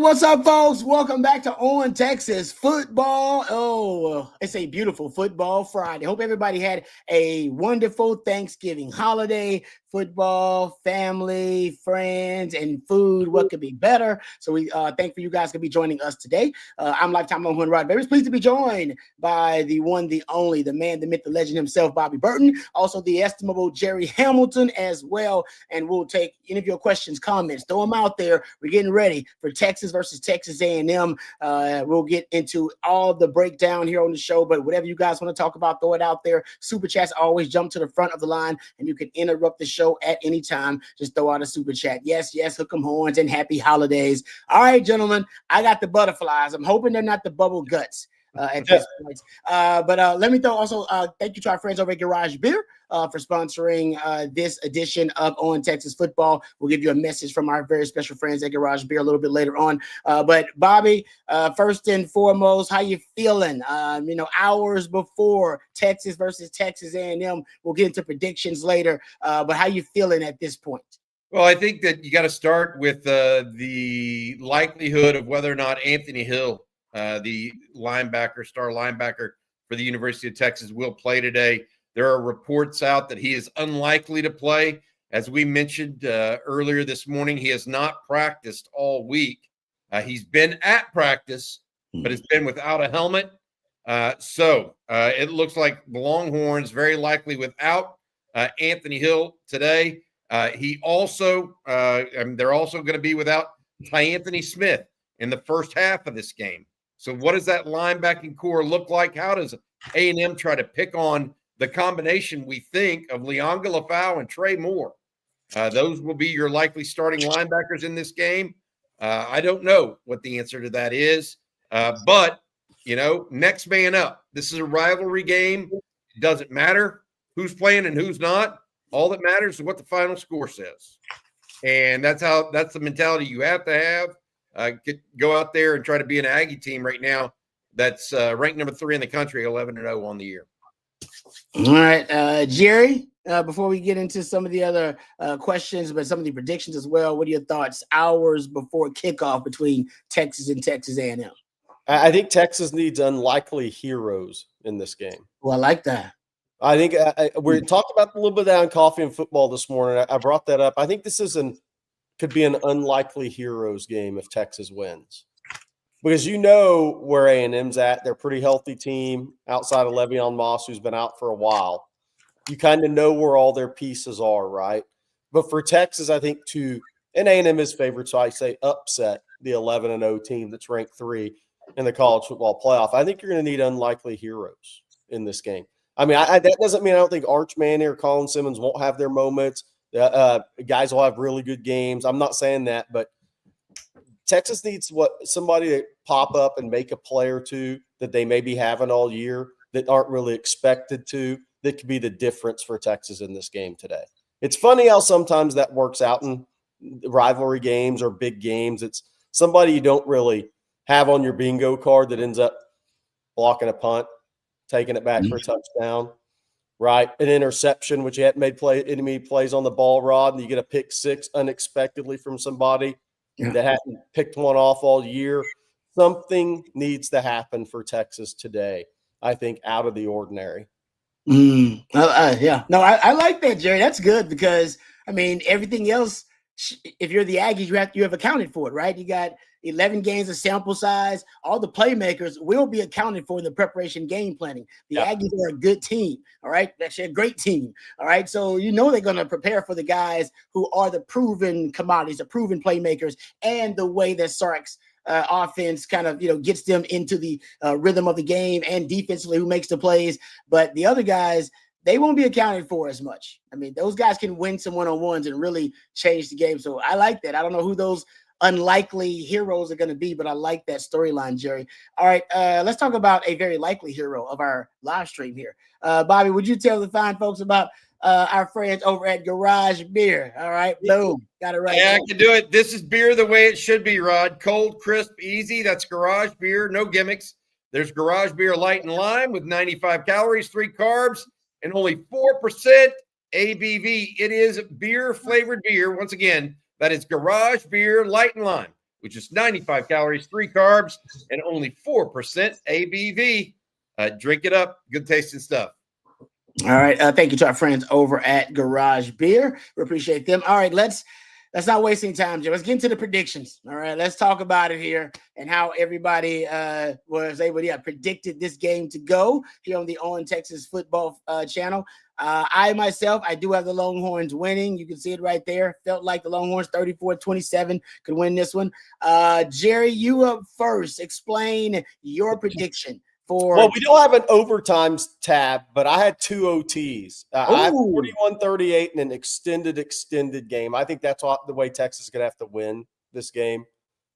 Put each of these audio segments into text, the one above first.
what's up, folks? Welcome back to On Texas Football. Oh, it's a beautiful football Friday. Hope everybody had a wonderful Thanksgiving holiday. Football, family, friends, and food. What could be better? So we thankful you guys could be joining us today. I'm Lifetime Longhorn Rod Bears. Pleased to be joined by the one, the only, the man, the myth, the legend himself, Bobby Burton. Also the estimable Jerry Hamilton as well. And we'll take any of your questions, comments. Throw them out there. We're getting ready for Texas versus Texas A&M. We'll get into all the breakdown here on the show, but whatever you guys want to talk about, throw it out there. Super chats always jump to the front of the line, and you can interrupt the show at any time. Just throw out a super chat. Yes, hook 'em horns and happy holidays. All right, gentlemen, I got the butterflies. I'm hoping they're not the bubble guts at this point. But let me thank you to our friends over at Garage Beer for sponsoring this edition of On Texas Football. We'll give you a message from our very special friends at Garage Beer a little bit later on. But Bobby, first and foremost, how you feeling? Hours before Texas versus Texas A&M. We'll get into predictions later. But how you feeling at this point? Well, I think that you got to start with the likelihood of whether or not Anthony Hill, the star linebacker for the University of Texas, will play today. There are reports out that he is unlikely to play. As we mentioned earlier this morning, he has not practiced all week. He's been at practice, but it's been without a helmet. So it looks like the Longhorns very likely without Anthony Hill today. They're also going to be without Anthony Smith in the first half of this game. So what does that linebacking core look like? How does A&M try to pick on the combination, we think, of Leonga Lafau and Trey Moore? Those will be your likely starting linebackers in this game. I don't know what the answer to that is. But, next man up. This is a rivalry game. It doesn't matter who's playing and who's not. All that matters is what the final score says. And that's the mentality you have to have. Go out there and try to be an Aggie team right now that's ranked number 3 in the country, 11-0 on the year. All right, Jerry, before we get into some of the other questions, but some of the predictions as well, what are your thoughts hours before kickoff between Texas and Texas A&M? I think Texas needs unlikely heroes in this game. Well, I like that. I think we talked about a little bit on Coffee and Football this morning. I brought that up. I think this could be an unlikely heroes game if Texas wins. Because where A&M's at. They're a pretty healthy team outside of Le'Veon Moss, who's been out for a while. You kind of know where all their pieces are, right? But for Texas, I think and A&M is favored, so I say upset the 11-0 team that's ranked 3 in the college football playoff. I think you're going to need unlikely heroes in this game. I mean, that doesn't mean I don't think Arch Manning or Colin Simmons won't have their moments. Guys will have really good games. I'm not saying that, but Texas needs somebody to pop up and make a play or two that they maybe haven't all year that aren't really expected to. That could be the difference for Texas in this game today. It's funny how sometimes that works out in rivalry games or big games. It's somebody you don't really have on your bingo card that ends up blocking a punt, taking it back for a touchdown, right? An interception, which you hadn't made enemy plays on the ball, Rod, and you get a pick 6 unexpectedly from somebody that hadn't picked one off all year. Something needs to happen for Texas today, I think, out of the ordinary. Yeah. No, I like that, Jerry. That's good because, I mean, everything else, if you're the Aggies, you have accounted for it, right? You got 11 games of sample size. All the playmakers will be accounted for in the preparation game planning. The Aggies are a good team, all right? Actually a great team, all right? So they're going to prepare for the guys who are the proven commodities, the proven playmakers, and the way that Sark's offense kind of, gets them into the rhythm of the game and defensively who makes the plays. But the other guys, they won't be accounted for as much. I mean, those guys can win some one-on-ones and really change the game. So I like that. I don't know who those unlikely heroes are going to be, but I like that storyline, Jerry. All right, let's talk about a very likely hero of our live stream here. Bobby, would you tell the fine folks about our friends over at Garage Beer? All right, boom, got it right. Yeah, I can do it. This is beer the way it should be, Rod. Cold, crisp, easy. That's Garage Beer, no gimmicks. There's Garage Beer Light and Lime with 95 calories, 3 carbs, and only 4% ABV. It is beer-flavored beer. Once again, that is Garage Beer Light and Lime. which is 95 calories, 3 carbs, and only 4% ABV. Drink it up. Good tasting stuff. All right. Thank you to our friends over at Garage Beer. We appreciate them. All right. Let's not waste any time, Jim. Let's get into the predictions. All right. Let's talk about it here and how everybody was able to predicted this game to go here on the On Texas Football channel. I do have the Longhorns winning. You can see it right there. Felt like the Longhorns 34-27 could win this one. Jerry, you up first. Explain your prediction. Well, we don't have an overtime tab, but I had 2 OTs. I have 41-38 in an extended game. I think that's the way Texas is going to have to win this game.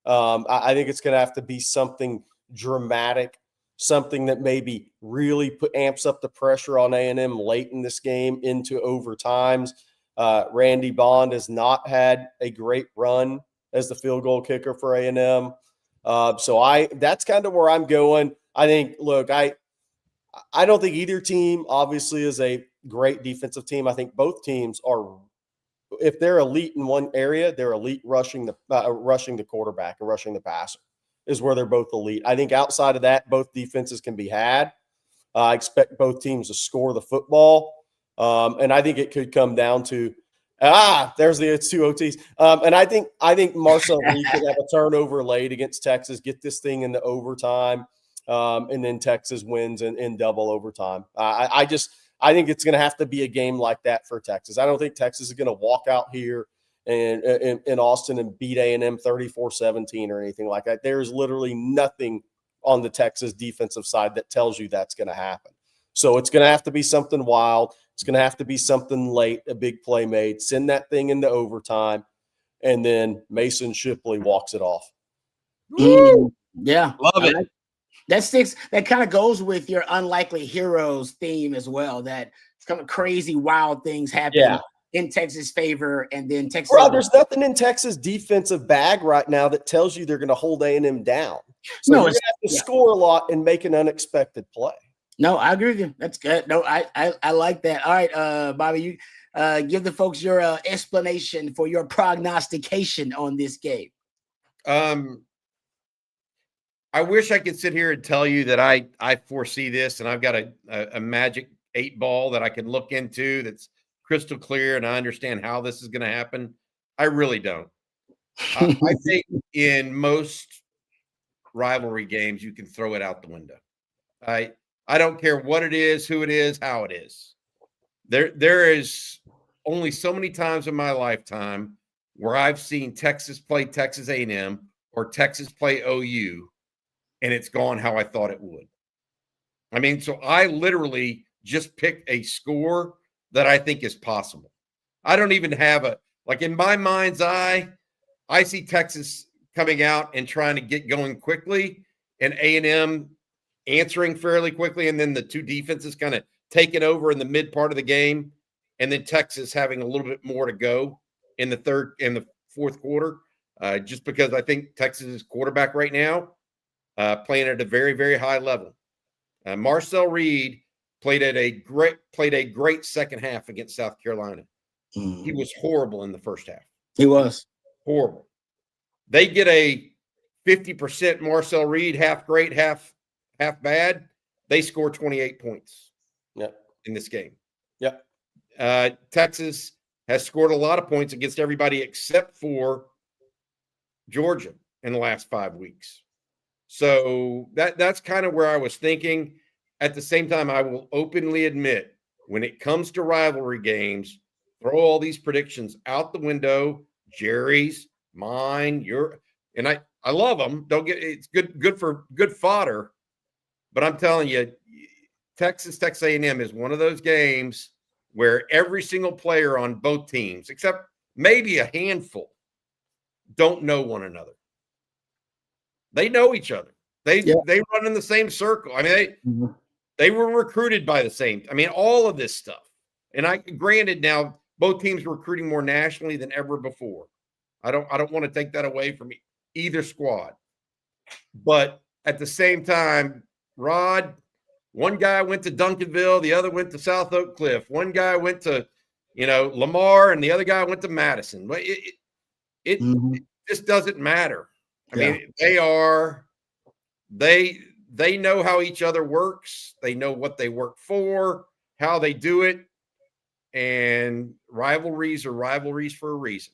I think it's going to have to be something dramatic, something that maybe really amps up the pressure on A&M late in this game into overtimes. Randy Bond has not had a great run as the field goal kicker for A&M. So that's kind of where I'm going. I think, look, I don't think either team obviously is a great defensive team. I think both teams are, if they're elite in one area, they're elite rushing the quarterback and rushing the passer is where they're both elite. I think outside of that, both defenses can be had. I expect both teams to score the football. And I think it could come down to, there's the 2 OTs. And I think Marcel Reed could have a turnover late against Texas, get this thing into overtime. And then Texas wins in double overtime. I think it's going to have to be a game like that for Texas. I don't think Texas is going to walk out here in Austin and beat A&M 34-17 or anything like that. There's literally nothing on the Texas defensive side that tells you that's going to happen. So it's going to have to be something wild. It's going to have to be something late, a big play made, send that thing into overtime, and then Mason Shipley walks it off. Yeah. Love it. That kind of goes with your unlikely heroes theme as well. That kind of crazy, wild things happen in Texas' favor, and then Texas. Bro, there's nothing in Texas' defensive bag right now that tells you they're going to hold A&M down. So you're going to have to score a lot and make an unexpected play. No, I agree with you. That's good. No, I like that. All right, Bobby, you give the folks your explanation for your prognostication on this game. I wish I could sit here and tell you that I foresee this and I've got a magic 8 ball that I can look into that's crystal clear and I understand how this is going to happen. I really don't. I think in most rivalry games, you can throw it out the window. I don't care what it is, who it is, how it is. There is only so many times in my lifetime where I've seen Texas play Texas A&M or Texas play OU, and it's gone how I thought it would. I mean, so I literally just picked a score that I think is possible. I don't even have in my mind's eye, I see Texas coming out and trying to get going quickly and A&M answering fairly quickly, and then the 2 defenses kind of taking over in the mid part of the game, and then Texas having a little bit more to go in the fourth quarter, just because I think Texas' quarterback right now playing at a very, very high level. Marcel Reed played a great second half against South Carolina. He was horrible in the first half. He was horrible. They get a 50% Marcel Reed, half great, half bad. They score 28 points in this game. Texas has scored a lot of points against everybody except for Georgia in the last 5 weeks. So that's kind of where I was thinking. At the same time, I will openly admit, when it comes to rivalry games, throw all these predictions out the window. Jerry's, mine, and I love them. It's good fodder. But I'm telling you, Texas A&M is one of those games where every single player on both teams, except maybe a handful, don't know one another. They know each other. They run in the same circle. I mean, they were recruited by the same. I mean, all of this stuff. And granted, now both teams are recruiting more nationally than ever before. I don't want to take that away from either squad. But at the same time, Rod, one guy went to Duncanville, the other went to South Oak Cliff. One guy went to, Lamar, and the other guy went to Madison. It just doesn't matter. I mean, they know how each other works. They know what they work for, how they do it. And rivalries are rivalries for a reason,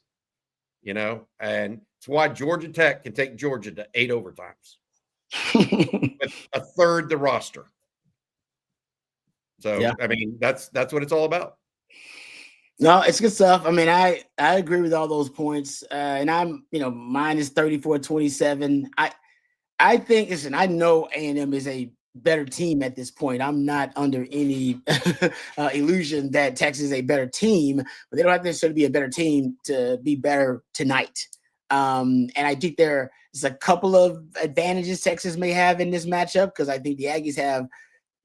and it's why Georgia Tech can take Georgia to 8 overtimes with a third the roster. So, yeah. I mean, that's what it's all about. No, it's good stuff. I mean, I agree with all those points. And I'm, mine is 34-27. I think, listen, I know A&M is a better team at this point. I'm not under any illusion that Texas is a better team, but they don't have to necessarily be a better team to be better tonight. And I think there's a couple of advantages Texas may have in this matchup, because I think the Aggies have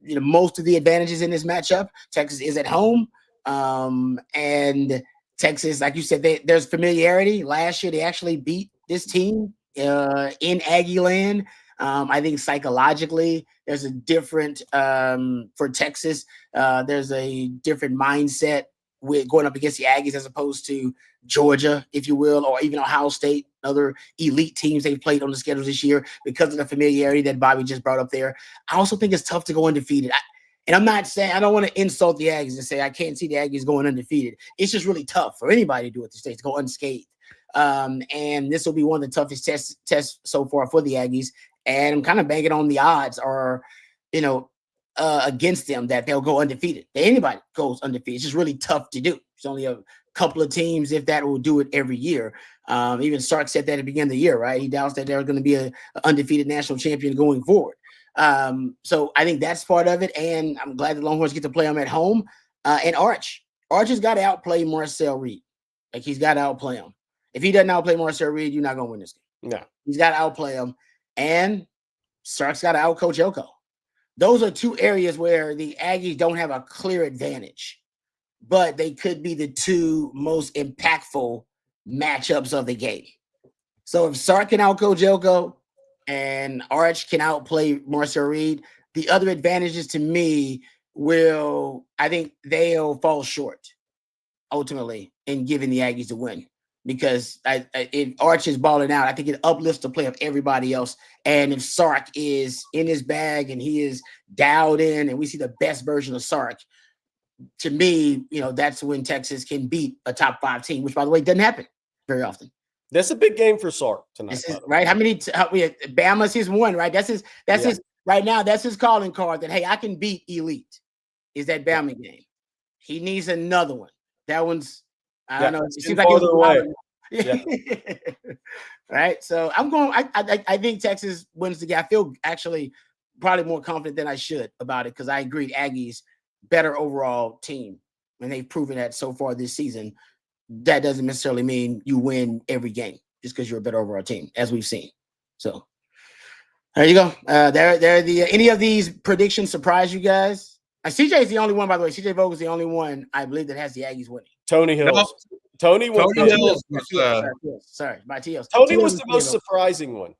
most of the advantages in this matchup. Texas is at home. And Texas, like you said, there's familiarity. Last year, they actually beat this team in Aggie land. I think psychologically, there's a different for Texas. There's a different mindset with going up against the Aggies as opposed to Georgia, if you will, or even Ohio State, other elite teams they've played on the schedule this year, because of the familiarity that Bobby just brought up there. I also think it's tough to go undefeated. And I'm not saying, I don't want to insult the Aggies and say I can't see the Aggies going undefeated. It's just really tough for anybody to do it this day, to go unscathed. And this will be one of the toughest tests so far for the Aggies. And I'm kind of banking on the odds are, against them, that they'll go undefeated. That anybody goes undefeated. It's just really tough to do. There's only a couple of teams, if that, will do it every year. Even Sark said that at the beginning of the year, right? He doubts that they're going to be an undefeated national champion going forward. So I think that's part of it. And I'm glad the Longhorns get to play them at home. And Arch has got to outplay Marcel Reed. Like, he's got to outplay him. If he doesn't outplay Marcel Reed, you're not going to win this game. No. He's got to outplay him. And Sark's got to outcoach Elko. Those are two areas where the Aggies don't have a clear advantage, but they could be the two most impactful matchups of the game. So if Sark can outcoach Elko and Arch can outplay Marcel Reed, the other advantages to me I think they'll fall short ultimately in giving the Aggies the win. Because if Arch is balling out, I think it uplifts the play of everybody else. And if Sark is in his bag and he is dialed in and we see the best version of Sark, to me, that's when Texas can beat a top 5 team, which, by the way, doesn't happen very often. That's a big game for Sark tonight. Right? How many? Bama's his one, right? That's his right now. That's his calling card. That, hey, I can beat elite. Is that Bama game? He needs another one. That one's. I don't know. It seems like farther away. Yeah. Right. So I'm going. I think Texas wins the game. I feel actually probably more confident than I should about it, because I agree. Aggies better overall team, and they've proven that so far this season. That doesn't necessarily mean you win every game just because you're a better overall team, as we've seen. So there you go. Any of these predictions surprise you guys? CJ is the only one, by the way. CJ Vogel's the only one I believe that has the Aggies winning. Tony Hills. No. Tony was the most surprising one,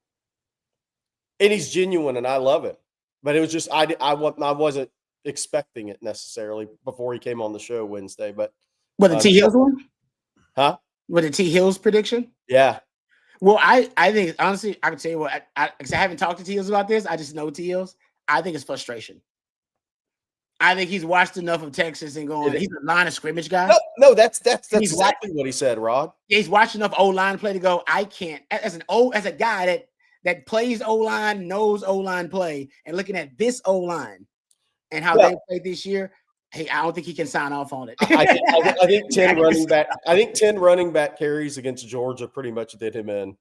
and he's genuine, and I love it. But it was just I wasn't expecting it necessarily before he came on the show Wednesday. But the T Hills one, huh? With the T Hills prediction, yeah. Well, I think honestly, I can tell you what. I haven't talked to T Hills about this. I just know T Hills. I think it's frustration. I think he's watched enough of Texas and going, he's a line of scrimmage guy. No, that's exactly what he said, Rod. He's watched enough O-line play to go, I can't, as a guy that plays O-line, knows O-line play, and looking at this O-line and how they played this year, hey, I don't think he can sign off on it. I think 10 running back. I think 10 running back carries against Georgia pretty much did him in.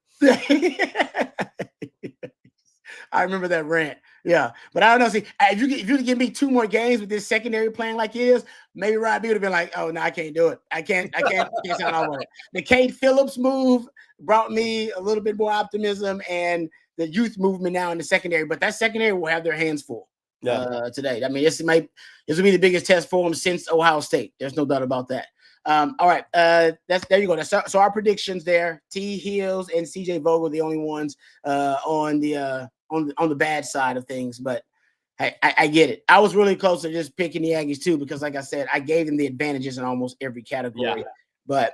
I remember that rant. Yeah. But I don't know. See, if you could give me 2 more games with this secondary playing like it is, maybe Robbie would have been like, oh, no, I can't do it. I can't sound off on it. The Cade Phillips move brought me a little bit more optimism, and the youth movement now in the secondary. But that secondary will have their hands full today. I mean, this will be the biggest test for them since Ohio State. There's no doubt about that. All right. There you go. So our predictions there. T Hills and CJ Vogel, the only ones on the bad side of things, but I get it. I was really close to just picking the Aggies too, because like I said, I gave them the advantages in almost every category. Yeah. But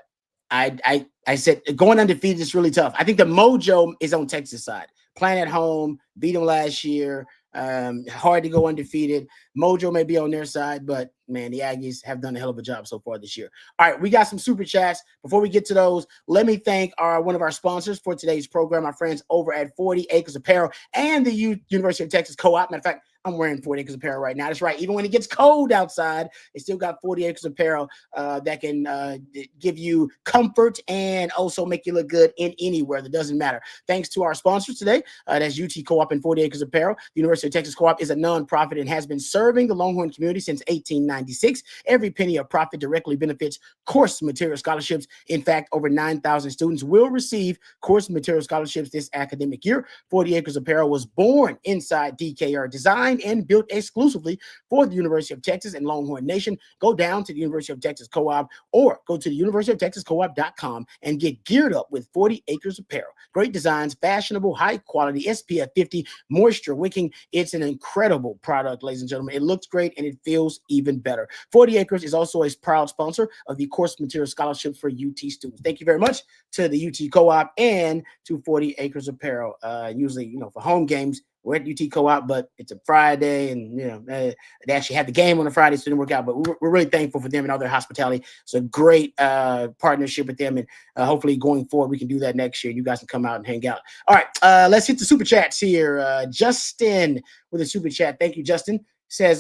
I said going undefeated is really tough. I think the mojo is on Texas side. Playing at home, beat them last year. Hard to go undefeated. Mojo may be on their side, but man, the Aggies have done a hell of a job so far this year. All right, we got some super chats. Before we get to those, let me thank one of our sponsors for today's program, our friends over at 40 Acres Apparel and the University of Texas Co-op. Matter of fact, I'm wearing 40 Acres Apparel right now. That's right. Even when it gets cold outside, they still got 40 Acres Apparel that can give you comfort and also make you look good in anywhere. That doesn't matter. Thanks to our sponsors today. That's UT Co-op and 40 Acres Apparel. The University of Texas Co-op is a nonprofit and has been serving the Longhorn community since 1896. Every penny of profit directly benefits course material scholarships. In fact, over 9,000 students will receive course material scholarships this academic year. 40 Acres Apparel was born inside DKR, designed and built exclusively for the University of Texas and Longhorn Nation. Go down to the University of Texas Co-op or go to the universityoftexascoop.com and get geared up with 40 Acres Apparel. Great designs, fashionable, high quality, SPF 50, moisture wicking. It's an incredible product, ladies and gentlemen. It looks great and it feels even better. 40 Acres is also a proud sponsor of the course material scholarships for UT students. Thank you very much to the UT Co-op and to 40 Acres Apparel. Usually, for home games, we're at UT Co-op, but it's a Friday, and they actually had the game on a Friday, so it didn't work out. But we're really thankful for them and all their hospitality. It's a great partnership with them, and hopefully going forward we can do that next year. You guys can come out and hang out. All right, let's hit the super chats here. Justin with a super chat. Thank you, Justin. Says,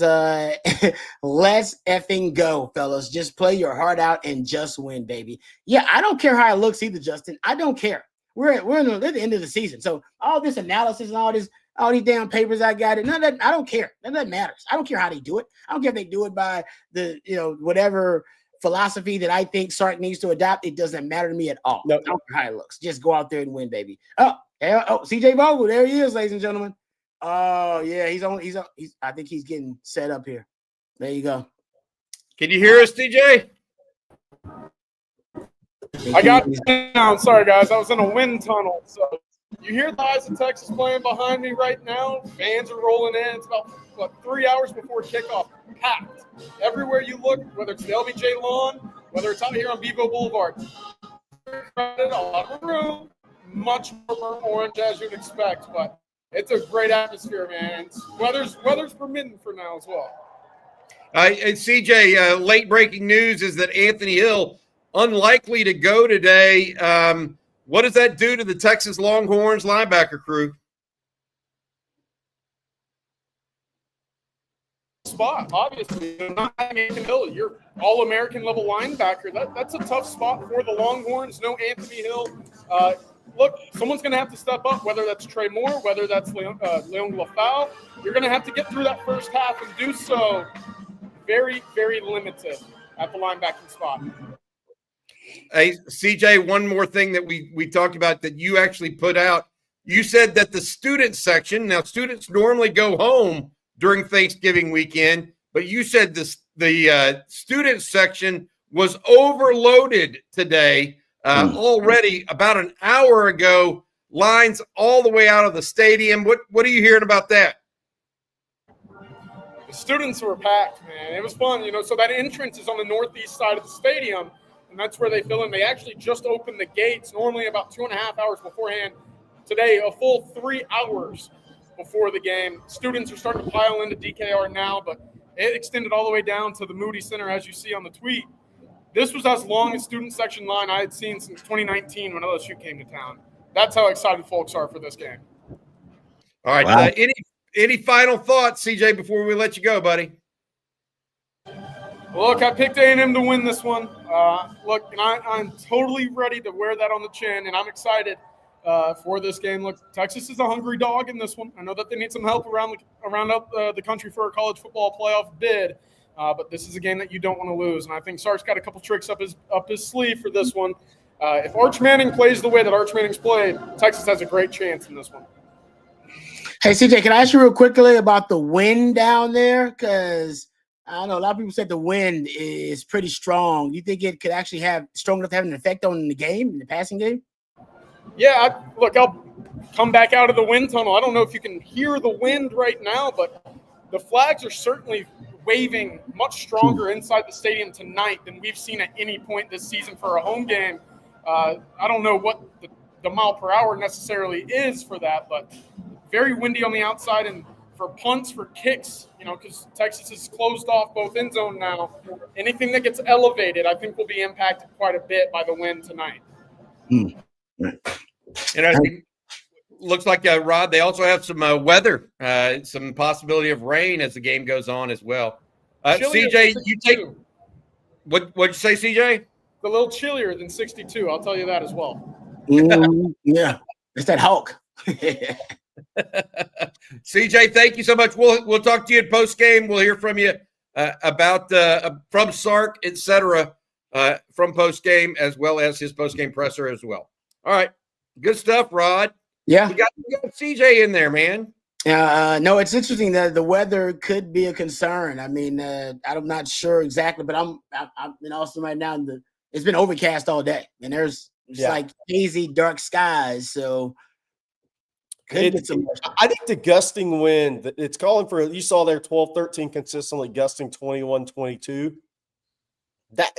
let's effing go, fellas. Just play your heart out and just win, baby. Yeah, I don't care how it looks either, Justin. I don't care. We're at the end of the season, so all this analysis and all these damn papers I got, none of that, I don't care. None of that matters. I don't care how they do it. I don't care if they do it by the, whatever philosophy that I think Sark needs to adopt. It doesn't matter to me at all. Nope. I don't care how it looks. Just go out there and win, baby. Oh, CJ Vogel, there he is, ladies and gentlemen. Oh yeah, he's I think he's getting set up here. There you go. Can you hear us, DJ? I got down. Sorry, guys. I was in a wind tunnel. So you hear the Eyes of Texas playing behind me right now. Fans are rolling in. It's about 3 hours before kickoff. Packed. Everywhere you look, whether it's the LBJ lawn, whether it's out here on Bevo Boulevard. A lot of room. Much more orange as you'd expect, but it's a great atmosphere, man. Weather's permitting for now as well. And CJ, late breaking news is that Anthony Hill unlikely to go today. What does that do to the Texas Longhorns linebacker crew? Spot, obviously. Not having Anthony Hill, you're all-American level linebacker. That's a tough spot for the Longhorns. No Anthony Hill. Look, someone's going to have to step up, whether that's Trey Moore, whether that's Leon Glafau. You're going to have to get through that first half and do so very, very limited at the linebacking spot. Hey, CJ, one more thing that we talked about that you actually put out. You said that the student section, now students normally go home during Thanksgiving weekend, but you said the student section was overloaded today. Already about an hour ago, lines all the way out of the stadium. What are you hearing about that? The students were packed, man. It was fun, So that entrance is on the northeast side of the stadium, and that's where they fill in. They actually just opened the gates normally about 2.5 hours beforehand. Today, a full 3 hours before the game. Students are starting to pile into DKR now, but it extended all the way down to the Moody Center, as you see on the tweet. This was as long as student section line I had seen since 2019 when LSU came to town. That's how excited folks are for this game. All right. Wow. Any final thoughts, CJ, before we let you go, buddy? Look, I picked A&M to win this one. Look, and I'm totally ready to wear that on the chin, and I'm excited for this game. Look, Texas is a hungry dog in this one. I know that they need some help around the country for a college football playoff bid. But this is a game that you don't want to lose, and I think Sark's got a couple tricks up his sleeve for this one. If Arch Manning plays the way that Arch Manning's played, Texas has a great chance in this one. Hey, CJ, can I ask you real quickly about the wind down there? Because I don't know, a lot of people said the wind is pretty strong. You think it could actually have strong enough to have an effect on the game, in the passing game? Yeah, I'll come back out of the wind tunnel. I don't know if you can hear the wind right now, but the flags are certainly waving much stronger inside the stadium tonight than we've seen at any point this season for a home game. I don't know what the mile per hour necessarily is for that, but very windy on the outside. And for punts, for kicks, because Texas is closed off both end zone now, anything that gets elevated, I think, will be impacted quite a bit by the wind tonight. And looks like, Rod, they also have some weather, some possibility of rain as the game goes on as well. CJ, you take – what'd you say, CJ? A little chillier than 62, I'll tell you that as well. Yeah, it's that Hulk. CJ, thank you so much. We'll talk to you at post game. We'll hear from you about from Sark, etc. From post game, as well as his post game presser as well. All right, good stuff, Rod. Yeah, we got CJ in there, man. No, it's interesting that the weather could be a concern. I mean, I'm not sure exactly, but I'm in Austin right now. It's been overcast all day, and there's like hazy, dark skies. So I think the gusting wind, it's calling for, you saw there 12, 13 consistently, gusting 21, 22.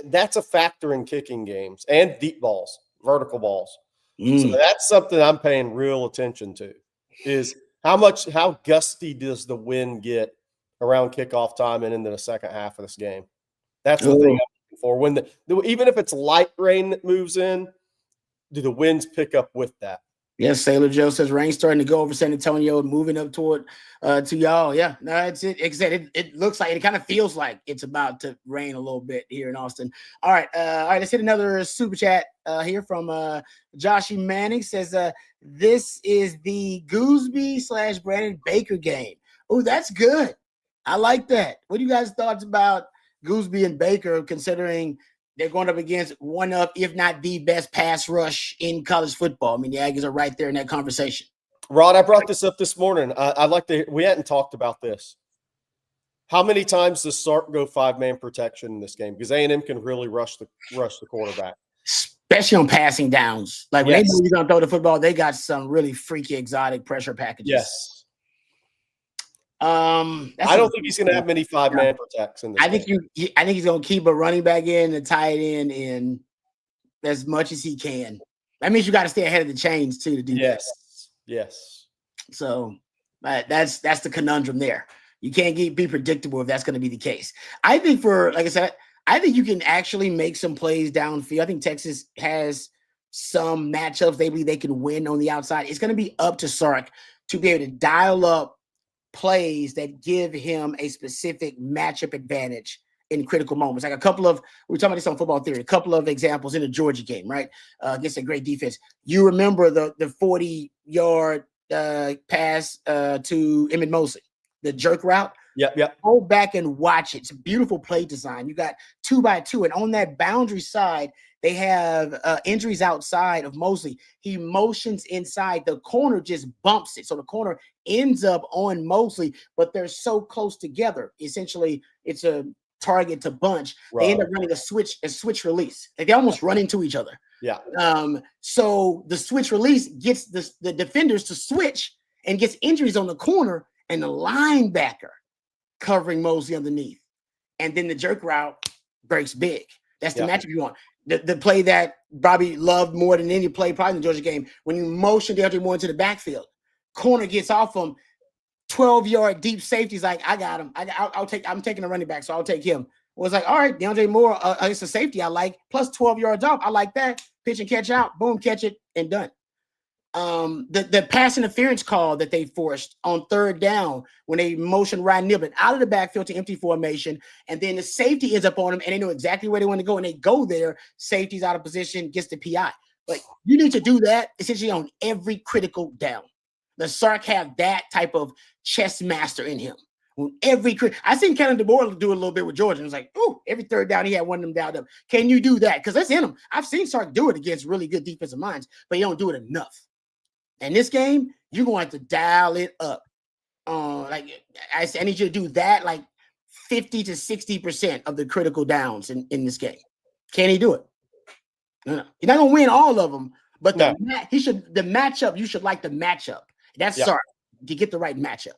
That's a factor in kicking games and deep balls, vertical balls. So that's something I'm paying real attention to, is how gusty does the wind get around kickoff time and into the second half of this game? That's the thing I'm looking for. When even if it's light rain that moves in, do the winds pick up with that? Yes, Sailor Joe says rain starting to go over San Antonio, moving up toward to y'all. Yeah, no, it's it. Like I said, it looks like, it kind of feels like it's about to rain a little bit here in Austin. All right, let's hit another super chat here from Joshy Manning. Says this is the Gooseby / Brandon Baker game. Oh, that's good. I like that. What do you guys thoughts about Gooseby and Baker, considering they're going up against one of, if not the best pass rush in college football? I mean, the Aggies are right there in that conversation. Rod, I brought this up this morning. We hadn't talked about this. How many times does Sark go 5-man protection in this game? Because A&M can really rush the quarterback, especially on passing downs. Like when they know you're going to throw the football, they got some really freaky, exotic pressure packages. Yes. I don't think he's going to have many 5-man protects in this game. I think he's going to keep a running back in, a tight end in as much as he can. That means you got to stay ahead of the chains too to do that. Yes. So that's the conundrum there. You can't be predictable if that's going to be the case. I think like I said, I think you can actually make some plays downfield. I think Texas has some matchups they believe they can win on the outside. It's going to be up to Sark to be able to dial up plays that give him a specific matchup advantage in critical moments. Like we're talking about this on Football Theory, a couple of examples in the Georgia game, right? Against a great defense. You remember the 40-yard pass to Emmett Mosley, the jerk route? Yeah. Go back and watch it. It's a beautiful play design. You got 2x2, and on that boundary side, they have injuries outside of Mosley. He motions inside. The corner just bumps it. So the corner ends up on Mosley, but they're so close together. Essentially, it's a target to bunch. Right. They end up running a switch release. Like they almost run into each other. Yeah. So the switch release gets the defenders to switch and gets injuries on the corner and the linebacker covering Mosley underneath. And then the jerk route breaks big. That's the matchup you want. The play that Bobby loved more than any play probably in the Georgia game, when you motion DeAndre Moore into the backfield, corner gets off him, 12-yard deep safety's like, I got him. I'm taking a running back, so I'll take him. Well, it's like, all right, DeAndre Moore, it's a safety I like, plus 12 yards off. I like that. Pitch and catch out, boom, catch it, and done. The pass interference call that they forced on third down when they motioned Ryan Niblett out of the backfield to empty formation, and then the safety ends up on him, and they know exactly where they want to go, and they go there. Safety's out of position, gets the PI. But you need to do that essentially on every critical down. The Sark have that type of chess master in him. I seen Kellen DeBoer do a little bit with Georgia. It was like, oh, every third down he had one of them dialed up. Can you do that? Because that's in him. I've seen Sark do it against really good defensive minds, but he don't do it enough. In this game, you're going to have to dial it up. I need you to do that like 50 to 60% of the critical downs in this game. Can he do it? No. He's not going to win all of them, but the matchup, you should like the matchup. That's Sark to get the right matchup.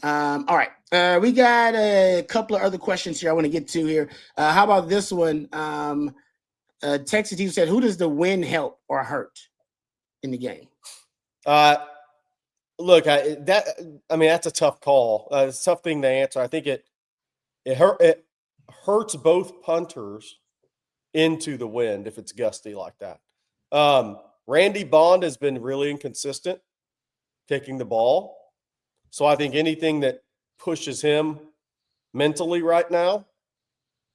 All right. We got a couple of other questions here I want to get to here. How about this one? Texas team said, who does the win help or hurt in the game? Look, that's a tough call. It's a tough thing to answer. I think it hurts both punters into the wind if it's gusty like that. Randy Bond has been really inconsistent kicking the ball. So I think anything that pushes him mentally right now,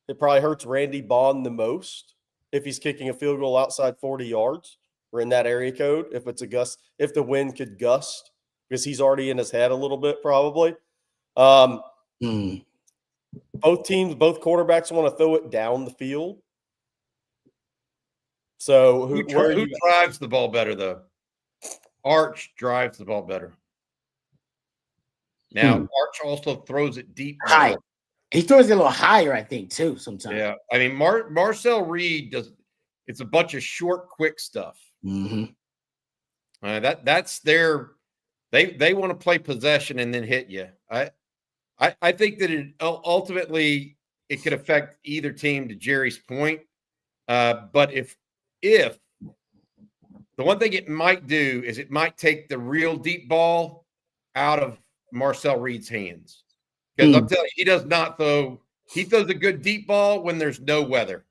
it probably hurts Randy Bond the most if he's kicking a field goal outside 40 yards or in that area code. If it's a gust, if the wind could gust, because he's already in his head a little bit probably. Both teams, both quarterbacks want to throw it down the field. So who drives the ball better, though? Arch drives the ball better. Now, Arch also throws it deep. High. He throws it a little higher, I think, too, sometimes. Yeah. I mean, Marcel Reed does – it's a bunch of short, quick stuff. Mm-hmm. That's their – they want to play possession and then hit you. I think that it ultimately it could affect either team, to Jerry's point. But if the one thing it might do is it might take the real deep ball out of Marcel Reed's hands. Because I'm telling you, he does not throw – he throws a good deep ball when there's no weather.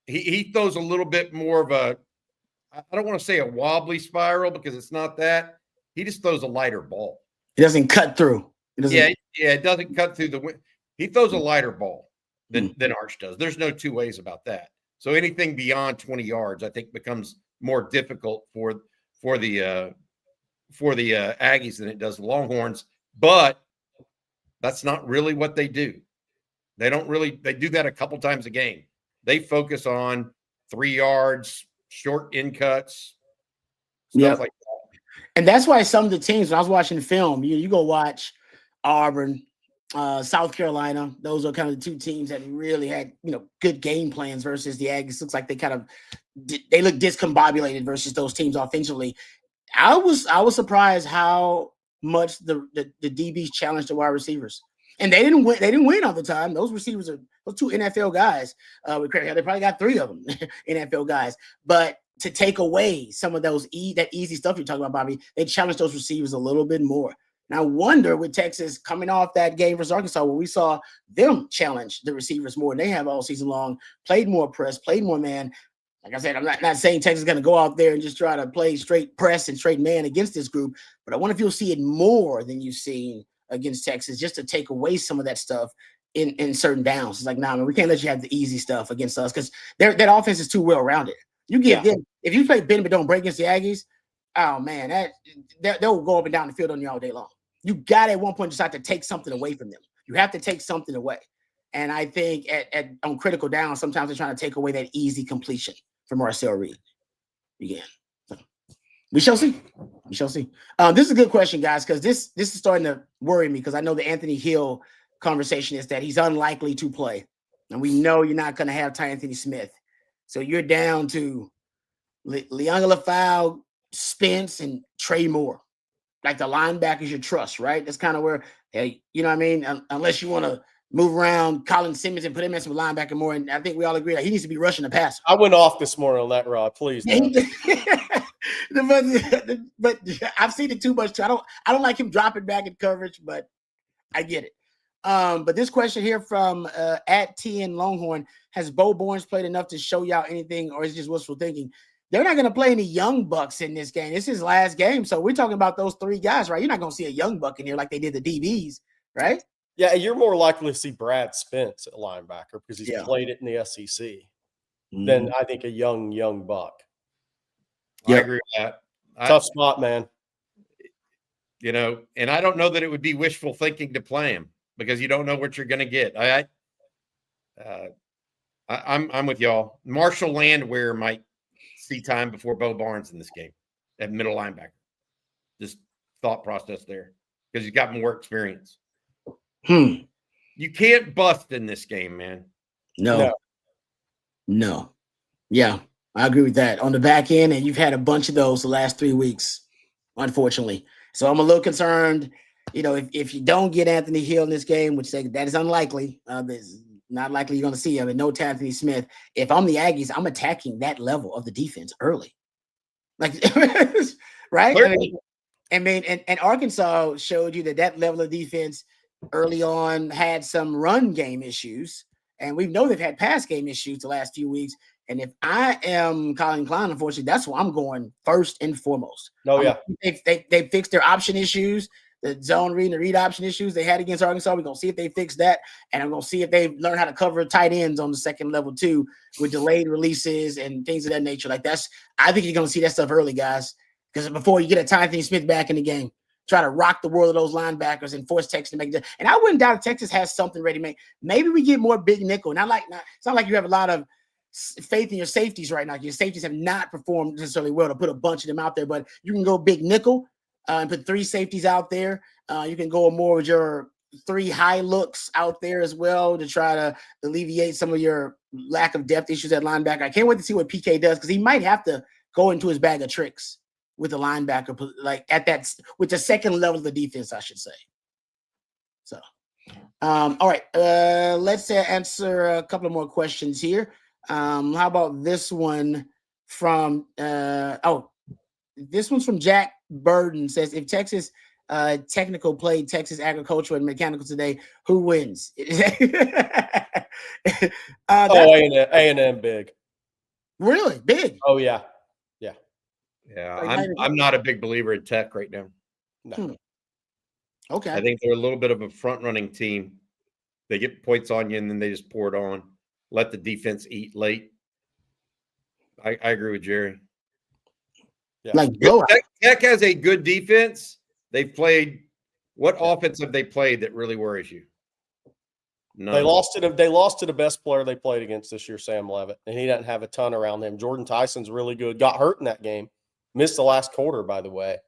He throws a little bit more of a – I don't want to say a wobbly spiral because it's not that. He just throws a lighter ball. It doesn't cut through. It doesn't cut through the wind. He throws a lighter ball than Arch does. There's no two ways about that. So anything beyond 20 yards, I think, becomes more difficult for the Aggies than it does the Longhorns. But that's not really what they do. They do that a couple times a game. They focus on 3 yards, short in cuts, stuff like that. And that's why some of the teams, when I was watching film, you go watch Auburn, South Carolina. Those are kind of the two teams that really had, good game plans versus the Aggies. Looks like they look discombobulated versus those teams offensively. I was surprised how much the DBs challenged the wide receivers. And they didn't win. They didn't win all the time. Those receivers are those two NFL guys. They probably got 3 of them, NFL guys. But to take away some of those that easy stuff you're talking about, Bobby, they challenged those receivers a little bit more. And I wonder with Texas coming off that game versus Arkansas, where we saw them challenge the receivers more than they have all season long, played more press, played more man. Like I said, I'm not saying Texas is going to go out there and just try to play straight press and straight man against this group, but I wonder if you'll see it more than you've seen against Texas, just to take away some of that stuff in certain downs. It's like, nah, man, we can't let you have the easy stuff against us because that offense is too well-rounded. You give them, if you play bend but don't break against the Aggies, oh, man, they'll go up and down the field on you all day long. You got at one point decide to take something away from them. You have to take something away. And I think on critical downs, sometimes they're trying to take away that easy completion from Marcel Reed. Again. So, we shall see. We shall see. This is a good question, guys, because this is starting to worry me because I know the Anthony Hill conversation is that he's unlikely to play. And we know you're not going to have Anthony Smith. So you're down to Leon Lafau, Spence, and Trey Moore. Like the linebackers you trust, right? That's kind of where, hey, you know what I mean? Unless you want to move around Colin Simmons and put him in some linebacker more. And I think we all agree that he needs to be rushing the passer. I went off this morning on that, Rod. Please. But I've seen it too much too. I don't like him dropping back in coverage, but I get it. But this question here from at TN Longhorn: has Bo Barnes played enough to show y'all anything, or is it just wishful thinking? They're not going to play any young bucks in this game. This is his last game, so we're talking about those 3 guys, right? You're not going to see a young buck in here like they did the DBs, right? Yeah, you're more likely to see Brad Spence at linebacker because he's played it in the SEC than I think a young buck. I agree with that. Tough spot, man. And I don't know that it would be wishful thinking to play him because you don't know what you're going to get. I'm with y'all. Marshall Landwehr might see time before Bo Barnes in this game at middle linebacker. Just thought process there because he's got more experience. You can't bust in this game, man. No. Yeah, I agree with that. On the back end, and you've had a bunch of those the last 3 weeks, unfortunately. So I'm a little concerned. If you don't get Anthony Hill in this game, which that is unlikely, there's Not likely you're going to see him. And no Anthony Smith. If I'm the Aggies, I'm attacking that level of the defense early. Like, right? And Arkansas showed you that level of defense early on had some run game issues. And we know they've had pass game issues the last few weeks. And if I am Colin Klein, unfortunately, that's where I'm going first and foremost. Oh, yeah. They fixed their option issues, the zone read and the read option issues they had against Arkansas. We're going to see if they fix that. And I'm going to see if they learn how to cover tight ends on the second level too, with delayed releases and things of that nature. Like I think you're going to see that stuff early, guys, because before you get a Anthony Smith back in the game, try to rock the world of those linebackers and force Texas to make it. And I wouldn't doubt if Texas has something ready made. Maybe we get more big nickel. It's not like you have a lot of faith in your safeties right now. Your safeties have not performed necessarily well to put a bunch of them out there, but you can go big nickel and put 3 safeties out there. You can go more with your 3 high looks out there as well to try to alleviate some of your lack of depth issues at linebacker. I can't wait to see what PK does because he might have to go into his bag of tricks with the linebacker, like with the second level of the defense, I should say. So, all right, let's answer a couple of more questions here. How about this one from this one's from Jack Burden. Says, if Texas technical played Texas agricultural and mechanical today, who wins? A&M big. Really big? Oh yeah. I'm not a big believer in Tech right now. No. Okay. I think they're a little bit of a front-running team. They get points on you, and then they just pour it on. Let the defense eat late. I agree with Jerry. Yeah. Like Tech has a good defense. They've played – what offense have they played that really worries you? None. They lost to the best player they played against this year, Sam Levitt, and he doesn't have a ton around him. Jordan Tyson's really good. Got hurt in that game. Missed the last quarter, by the way.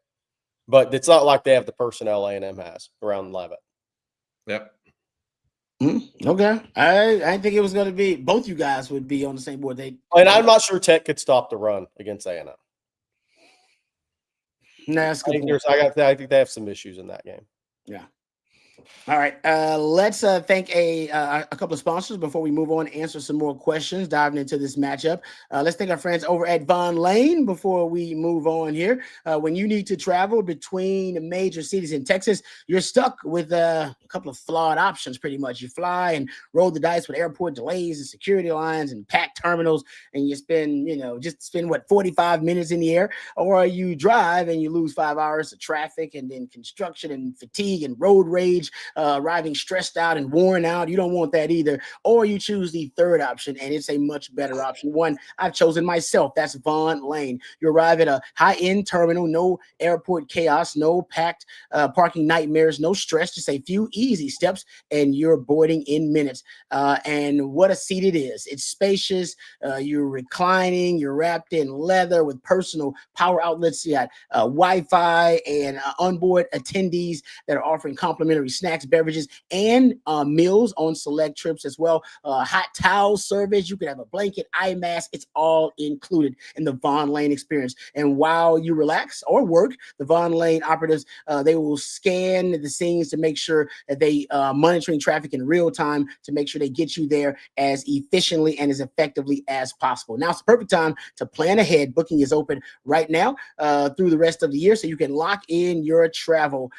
But it's not like they have the personnel A&M has around Levitt. Yep. Okay. I think it was going to be – both you guys would be on the same board. And I'm not sure Tech could stop the run against A&M. No, that's good. I think they have some issues in that game. Yeah. All right. Let's thank a couple of sponsors before we move on and answer some more questions, diving into this matchup. Let's thank our friends over at Von Lane before we move on here. When you need to travel between major cities in Texas, you're stuck with a couple of flawed options pretty much. You fly and roll the dice with airport delays and security lines and packed terminals, and you spend, 45 minutes in the air, or you drive and you lose 5 hours of traffic and then construction and fatigue and road rage. Arriving stressed out and worn out. You don't want that either. Or you choose the third option, and it's a much better option. One I've chosen myself. That's Von Lane. You arrive at a high-end terminal, no airport chaos, no packed parking nightmares, no stress, just a few easy steps, and you're boarding in minutes. And what a seat it is. It's spacious. You're reclining. You're wrapped in leather with personal power outlets. You got Wi-Fi and onboard attendees that are offering complimentary snacks, beverages, and meals on select trips as well. Hot towel service. You can have a blanket, eye mask. It's all included in the Von Lane experience. And while you relax or work, the Von Lane operatives, they will scan the scenes to make sure that they monitoring traffic in real time to make sure they get you there as efficiently and as effectively as possible. Now it's the perfect time to plan ahead. Booking is open right now through the rest of the year, so you can lock in your travel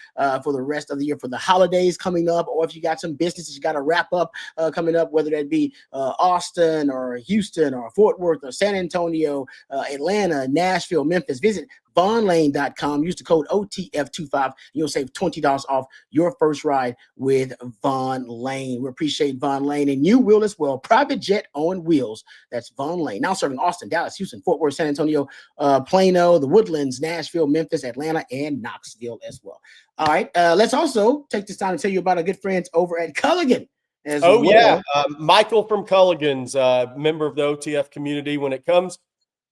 for the rest of the year, for the holidays coming up, or if you got some businesses you got to wrap up coming up, whether that be Austin or Houston or Fort Worth or San Antonio, Atlanta, Nashville, Memphis. Visit vonlane.com. Use the code OTF25 and you'll save $20 off your first ride with Von Lane. We appreciate Von Lane, and you will as well. Private jet on wheels. That's Von Lane. Now serving Austin, Dallas, Houston, Fort Worth, San Antonio, Plano, the Woodlands, Nashville, Memphis, Atlanta, and Knoxville as well. All right. Let's also take this time to tell you about our good friends over at Culligan. Yeah. Michael from Culligan's, member of the OTF community. When it comes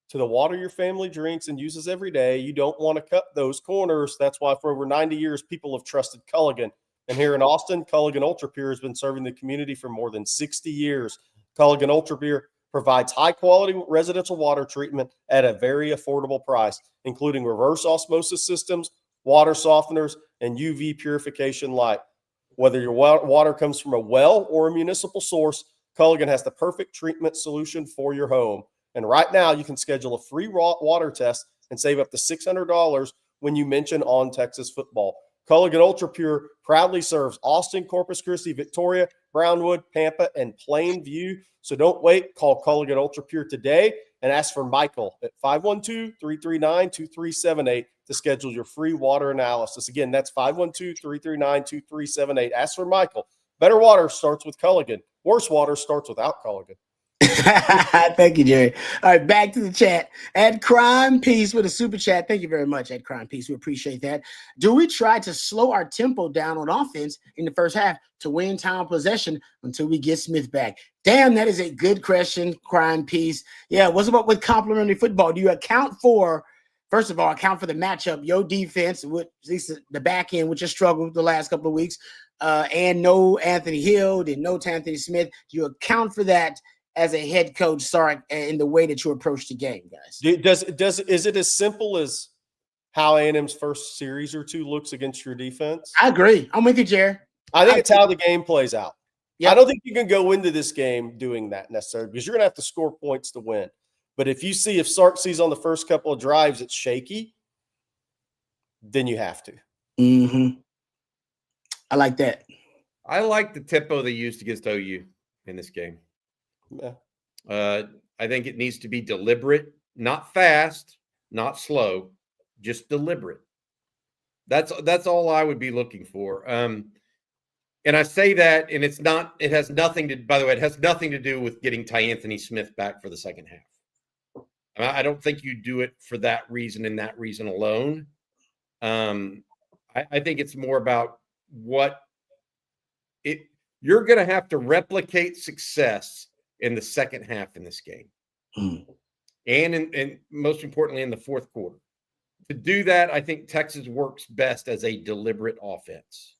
to the water your family drinks and uses every day, you don't want to cut those corners. That's why for over 90 years, people have trusted Culligan. And here in Austin, Culligan Ultra Pure has been serving the community for more than 60 years. Culligan Ultra Pure provides high-quality residential water treatment at a very affordable price, including reverse osmosis systems, water softeners, and UV purification light. Whether your water comes from a well or a municipal source, Culligan has the perfect treatment solution for your home. And right now, you can schedule a free water test and save up to $600 when you mention On Texas Football. Culligan Ultra Pure proudly serves Austin, Corpus Christi, Victoria, Brownwood, Pampa, and Plainview. So don't wait. Call Culligan Ultra Pure today and ask for Michael at 512-339-2378 to schedule your free water analysis. Again, that's 512-339-2378. Ask for Michael. Better water starts with Culligan. Worse water starts without Culligan. Thank you, Jerry. All right, back to the chat. At Crime Peace with a super chat. Thank you very much, at Crime Peace. We appreciate that. Do we try to slow our tempo down on offense in the first half to win time possession until we get Smith back? Damn, that is a good question, Crime Peace. Yeah, what's about with complementary football? Do you account for, first of all, the matchup, your defense, with at least the back end, which has struggled the last couple of weeks, and no Anthony Hill, and no Anthony Smith? Do you account for that as a head coach, Sark, in the way that you approach the game, guys? Is it as simple as how A&M's first series or two looks against your defense? I agree. I'm with you, Jerry. I think it's how the game plays out. Yep. I don't think you can go into this game doing that necessarily, because you're going to have to score points to win. But if Sark sees on the first couple of drives it's shaky, then you have to. Mm-hmm. I like that. I like the tempo they used against OU in this game. Yeah. I think it needs to be deliberate, not fast, not slow, just deliberate. That's all I would be looking for. And I say that, and it has nothing to do with getting Anthony Smith back for the second half. I don't think you do it for that reason and that reason alone. I think it's more about you're going to have to replicate success in the second half in this game. And most importantly, in the fourth quarter. To do that, I think Texas works best as a deliberate offense.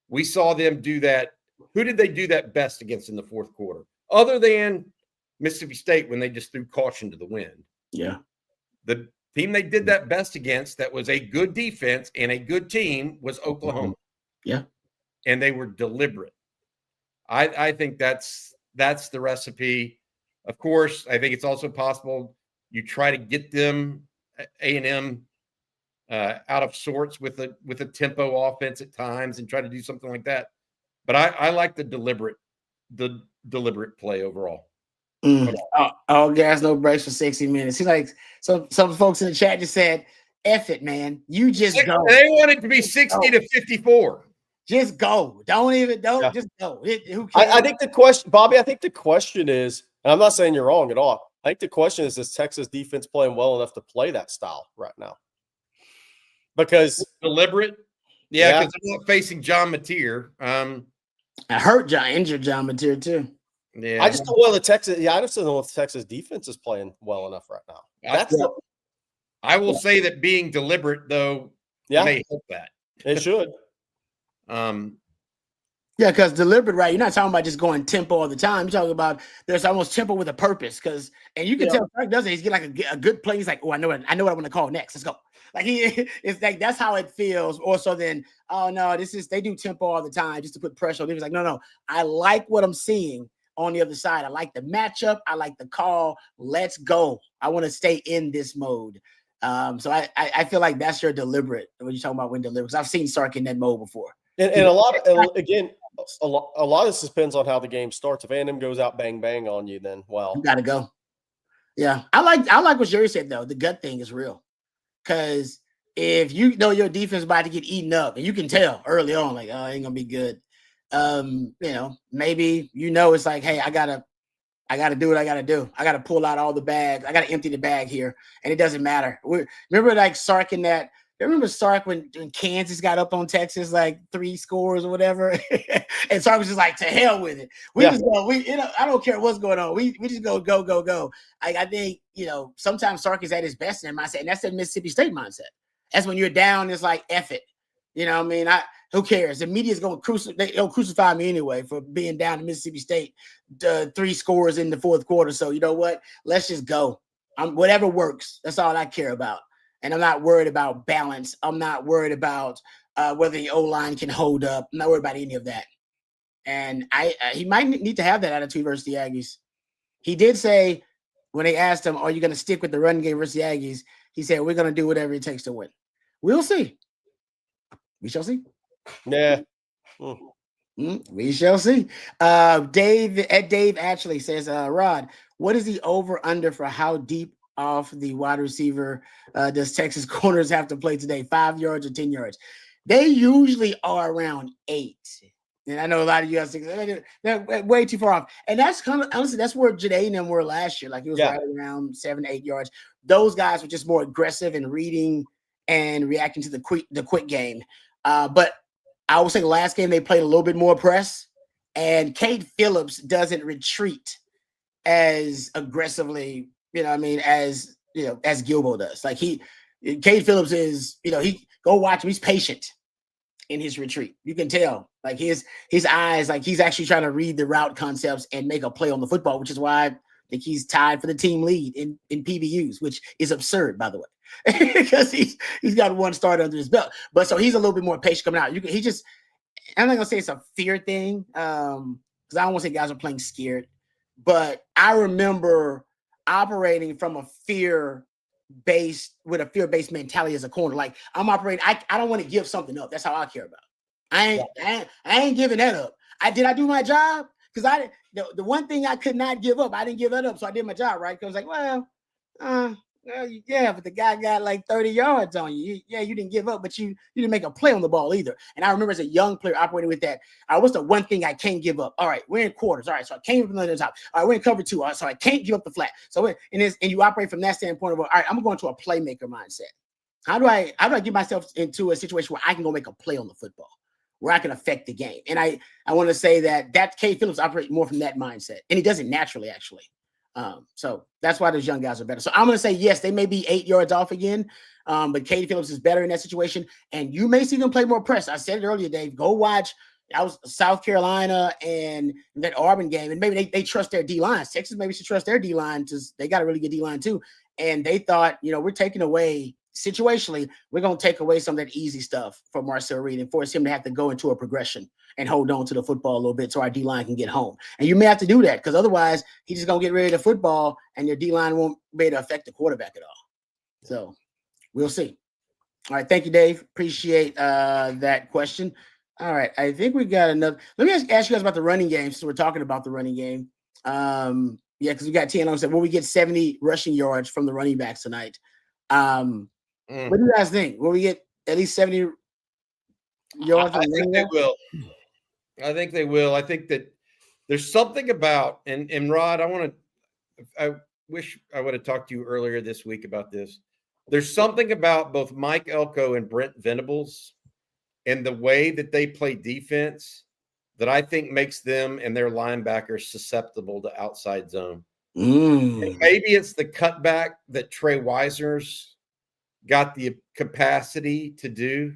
We saw them do that. Who did they do that best against in the fourth quarter? Other than Mississippi State, when they just threw caution to the wind. Yeah. The team they did that best against that was a good defense and a good team was Oklahoma. Yeah. And they were deliberate. I think that's the recipe. Of course, I think it's also possible you try to get them, A&M, out of sorts with a tempo offense at times and try to do something like that. But I like the deliberate play overall. All gas, no brakes for 60 minutes. He's like, some folks in the chat just said, F it, man. You just go. They want it to be 60 to 54. Just go. Just go. Who cares? I think the question, Bobby, is, and I'm not saying you're wrong at all. I think the question is Texas defense playing well enough to play that style right now? Because deliberate. Yeah, because they're not facing John Mateer. Injured John Mateer too. Yeah. I just don't know I just don't know if the Texas defense is playing well enough right now. I will say that being deliberate, though, may help that. It should. Yeah, because deliberate, right? You're not talking about just going tempo all the time. You're talking about there's almost tempo with a purpose. And you can tell Frank does it. He's getting like a good play. He's like, oh, I know what I want to call next. Let's go. Like it's like that's how it feels. Also, then, oh no, they do tempo all the time just to put pressure on them. He's like, no, I like what I'm seeing on the other side. I like the matchup. I like the call. Let's go. I want to stay in this mode. So I feel like that's your deliberate when you're talking about when deliberate. Because I've seen Sark in that mode before. And a lot of this depends on how the game starts. If A&M goes out bang bang on you, then you gotta go. Yeah, I like what Jerry said though. The gut thing is real, because if you know your defense is about to get eaten up, and you can tell early on, like, oh, it ain't gonna be good. Maybe it's like, hey, I gotta do what I gotta do. I gotta pull out all the bags. I gotta empty the bag here, and it doesn't matter. Remember like Sark in that. Remember Sark when Kansas got up on Texas like 3 scores or whatever, and Sark was just like, to hell with it. Just go. I don't care what's going on. We just go. I think sometimes Sark is at his best in that mindset, and that's the Mississippi State mindset. That's when you're down. It's like F it. You know what I mean? Who cares? The media's gonna crucify me anyway for being down to Mississippi State 3 scores in the fourth quarter. So you know what? Let's just go. Whatever works. That's all I care about. And I'm not worried about balance. I'm not worried about whether the O-line can hold up. I'm not worried about any of that. And he might need to have that attitude versus the Aggies. He did say when they asked him, "Are you going to stick with the run game versus the Aggies?" He said, "We're going to do whatever it takes to win." We'll see. We shall see. Yeah. We shall see. Dave actually says, Rod, what is the over-under for how deep off the wide receiver does Texas corners have to play today? 5 yards or 10 yards? They usually are around 8. And I know a lot of you guys think they're way too far off. And that's kind of, honestly, that's where Jade and them were last year. Like it was right around 7 to 8 yards. Those guys were just more aggressive and reading and reacting to the quick game. But I would say the last game they played a little bit more press, and Cade Phillips doesn't retreat as aggressively, as Gilbo does. Like Cade Phillips is, he go watch him. He's patient in his retreat. You can tell, like his eyes, like he's actually trying to read the route concepts and make a play on the football, which is why I think he's tied for the team lead in PBUs, which is absurd, by the way. Because he's got 1 start under his belt, but so he's a little bit more patient coming out. I'm not gonna say it's a fear thing, because I don't want to say guys are playing scared, but I remember operating from a fear-based mentality as a corner. Like I'm operating, I don't want to give something up. That's how I care about it. I ain't giving that up. Did I do my job? Because the one thing I could not give up, I didn't give that up, so I did my job right. Because like, but the guy got like 30 yards on you. You didn't give up, but you didn't make a play on the ball either. And I remember as a young player operating with that. What's the one thing I can't give up? All right, we're in quarters. All right, so I can't give up the top. All right, we're in cover 2. All right, so I can't give up the flat. So and you operate from that standpoint of, all right, I'm going to a playmaker mindset. How do I get myself into a situation where I can go make a play on the football, where I can affect the game? And I want to say that Cade Phillips operates more from that mindset, and he does it naturally, actually. So that's why those young guys are better. So I'm going to say, yes, they may be 8 yards off again, but Cade Phillips is better in that situation. And you may see them play more press. I said it earlier, Dave. Go watch. That was South Carolina and that Auburn game. And maybe they trust their D-lines. Texas maybe should trust their D-line because they got a really good D-line too. And they thought, we're taking away situationally, we're going to take away some of that easy stuff for Marcel Reed and force him to have to go into a progression and hold on to the football a little bit so our D-line can get home. And you may have to do that because otherwise he's just going to get rid of the football and your D-line won't be able to affect the quarterback at all. So we'll see. All right. Thank you, Dave. Appreciate that question. All right. I think we got another. Let me ask you guys about the running game since we're talking about the running game. Because we got TNO said, will we get 70 rushing yards from the running backs tonight? What do you guys think? Will we get at least 70 yards? I think they will. I think they will. I think that there's something about, and Rod, I wish I would have talked to you earlier this week about this. There's something about both Mike Elko and Brent Venables and the way that they play defense that I think makes them and their linebackers susceptible to outside zone. And maybe it's the cutback that Trey Wisner's got the capacity to do.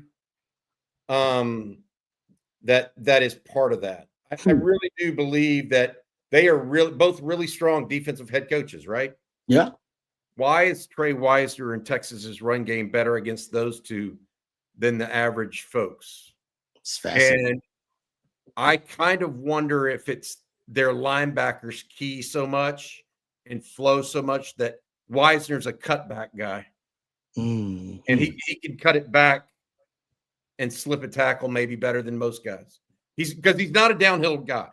That is part of that. I really do believe that they are both really strong defensive head coaches, right? Yeah. Why is Trey Wisner and Texas's run game better against those two than the average folks? It's fascinating. And I kind of wonder if it's their linebackers key so much and flow so much that Wisner's a cutback guy. And he can cut it back and slip a tackle maybe better than most guys. Because he's not a downhill guy.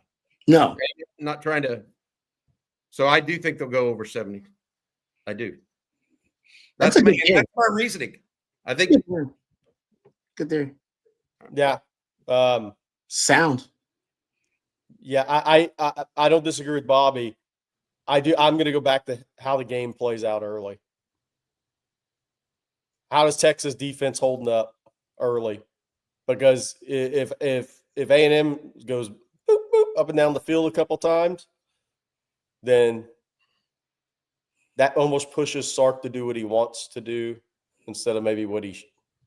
No. Not trying to. So I do think they'll go over 70. I do. That's my reasoning. I think. Good there. Yeah. Sound. Yeah, I don't disagree with Bobby. I'm going to go back to how the game plays out early. How does Texas defense holding up early? Because if A&M goes boop, boop, up and down the field a couple times, then that almost pushes Sark to do what he wants to do instead of maybe what he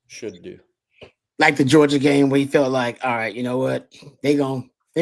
should do. Like the Georgia game where he felt like, all right, you know what? They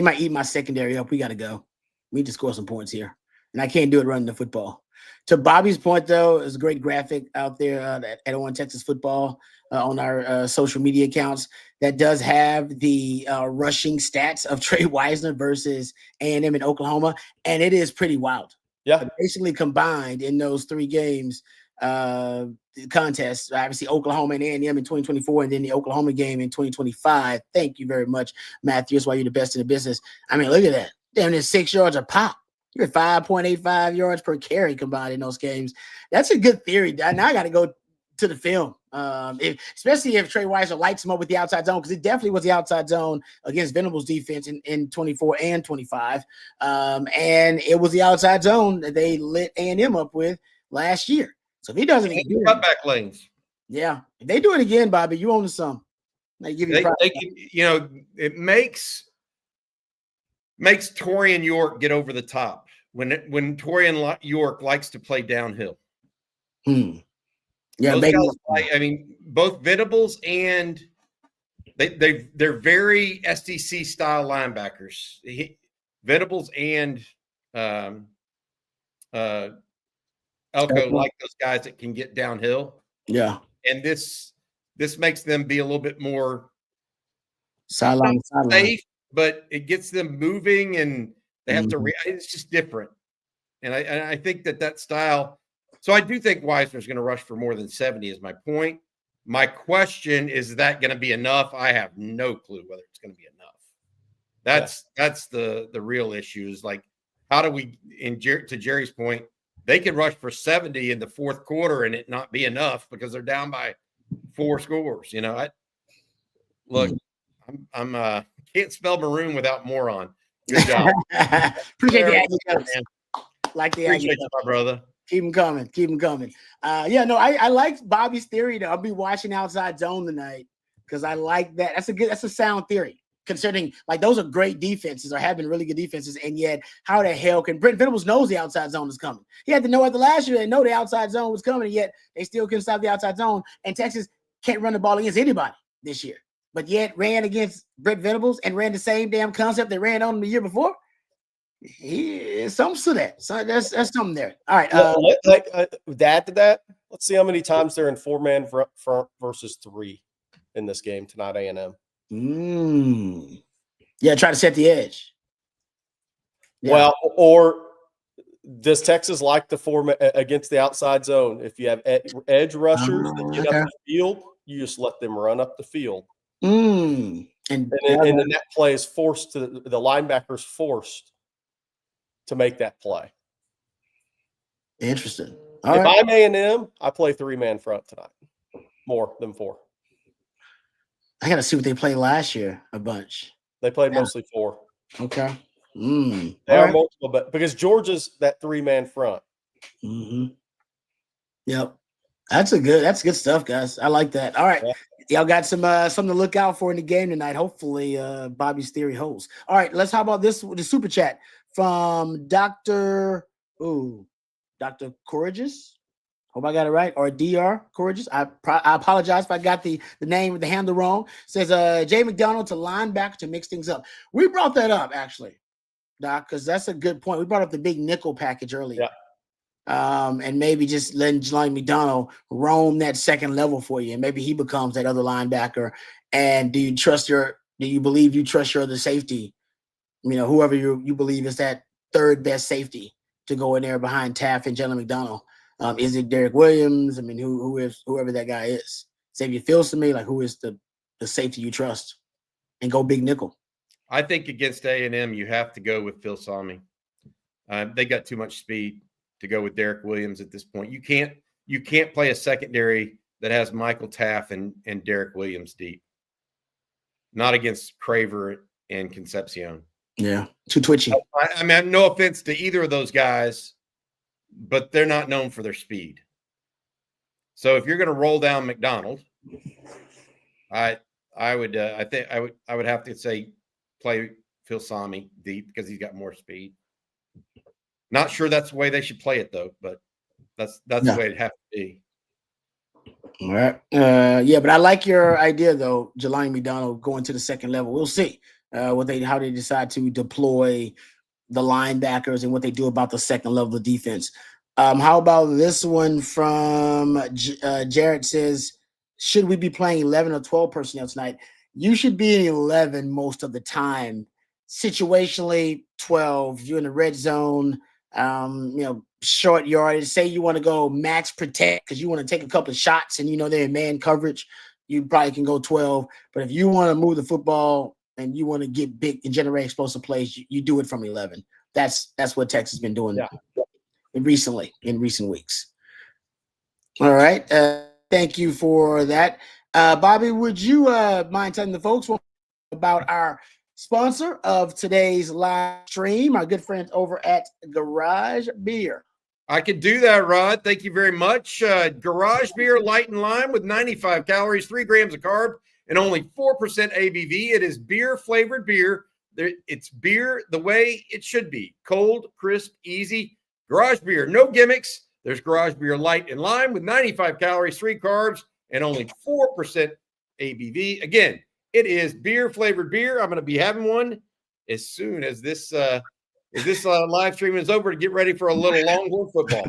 might eat my secondary up. We got to go. We need to score some points here. And I can't do it running the football. To Bobby's point, though, there's a great graphic out there at On Texas Football on our social media accounts that does have the rushing stats of Trey Wisner versus A&M in Oklahoma, and it is pretty wild. Yeah. Basically combined in those 3 games contests, obviously Oklahoma and A&M in 2024, and then the Oklahoma game in 2025. Thank you very much, Matthew. That's why you're the best in the business. I mean, look at that. Damn, there's 6 yards a pop. You're at 5.85 yards per carry combined in those games. That's a good theory. Now I got to go to the film, especially if Trey Wisner lights him up with the outside zone, because it definitely was the outside zone against Venables defense in 24 and 25. And it was the outside zone that they lit A&M up with last year. So if he doesn't do it, cutback lanes. Yeah. If they do it again, Bobby, you own the sum. They give you they can, you know, it makes Torian York get over the top when Torian York likes to play downhill. Yeah, I mean, both Venables and they're very SDC style linebackers. Venables and Elko like those guys that can get downhill. Yeah, and this makes them be a little bit more sideline safe, but it gets them moving, and they have to. It's just different, and I think that style. So I do think Wisner's going to rush for more than 70 is my point. My question is that going to be enough? I have no clue whether it's going to be enough. That's the real issue is like, how do we, to Jerry's point, they could rush for 70 in the 4th quarter and it not be enough because they're down by 4 scores. You know, I'm can't spell maroon without moron. Good job. Appreciate the Aggie, like the Aggie, my brother. Keep them coming. Keep them coming. I like Bobby's theory, though. I'll be watching outside zone tonight because I like that. That's a sound theory, considering like those are great defenses or have been really good defenses. And yet, how the hell can Brent Venables knows the outside zone is coming? He had to know it the last year. They know the outside zone was coming, and yet they still couldn't stop the outside zone. And Texas can't run the ball against anybody this year, but yet ran against Brent Venables and ran the same damn concept they ran on him the year before. Something to that. So that's something there. All right. Add to that, let's see how many times they're in 4-man front versus 3 in this game tonight. A&M. Yeah, try to set the edge. Yeah. Well, or does Texas like the 4 against the outside zone? If you have edge rushers that get up the field, you just let them run up the field. And then that play is forced to the linebacker's forced to make that play. Interesting. If I'm A&M, I play 3-man front tonight, more than 4. I got to see what they played last year a bunch. They played mostly 4. Okay. They are multiple, but because Georgia's that 3-man front. Yep. That's good stuff, guys. I like that. All right. Y'all got something to look out for in the game tonight. Hopefully Bobby's theory holds. All right, let's talk about this with the super chat from Dr. Courageous. Hope I got it right. Or Dr. Courageous. I apologize if I got the name, the handle wrong. Says Jay McDonald to linebacker to mix things up. We brought that up actually, Doc, because that's a good point. We brought up the big nickel package earlier. Yeah. And maybe just letting Jelani McDonald roam that second level for you, and maybe he becomes that other linebacker. And do you believe you trust your other safety? You know, whoever you believe is that third best safety to go in there behind Taft and Jelani McDonald. Is it Derek Williams? I mean, whoever that guy is. Xavier feels to me like who is the safety you trust, and go big nickel. I think against A&M, you have to go with Phil Sami. They got too much speed to go with Derek Williams at this point. You can't play a secondary that has Michael Taft and Derek Williams deep. Not against Craver and Concepcion. Yeah, too twitchy. I mean, no offense to either of those guys, but they're not known for their speed. So if you're going to roll down McDonald, I would have to say play Phil Sami deep because he's got more speed. Not sure that's the way they should play it though, but that's the way it'd have to be. All right. But I like your idea though, Jelani McDonald going to the second level. We'll see how they decide to deploy the linebackers and what they do about the second level of defense. How about this one from Jared says, should we be playing 11 or 12 personnel tonight? you should be in 11 most of the time. Situationally, 12. You're in the red zone, short yardage. Say you want to go max protect because you want to take a couple of shots and they're in man coverage, you probably can go 12. But if you want to move the football and you want to get big and generate explosive plays, you do it from 11. That's what Texas has been doing in recent weeks. All right. Thank you for that. Bobby, would you mind telling the folks about our sponsor of today's live stream, our good friends over at Garage Beer? I could do that, Rod. Thank you very much. Garage Beer, light and lime with 95 calories, 3 grams of carb, and only 4% ABV. It is beer-flavored beer. It's beer the way it should be. Cold, crisp, easy. Garage Beer, no gimmicks. There's Garage Beer Light and Lime with 95 calories, 3 carbs, and only 4% ABV. Again, it is beer-flavored beer. I'm going to be having one as soon as this live stream is over to get ready for a little Longhorn football.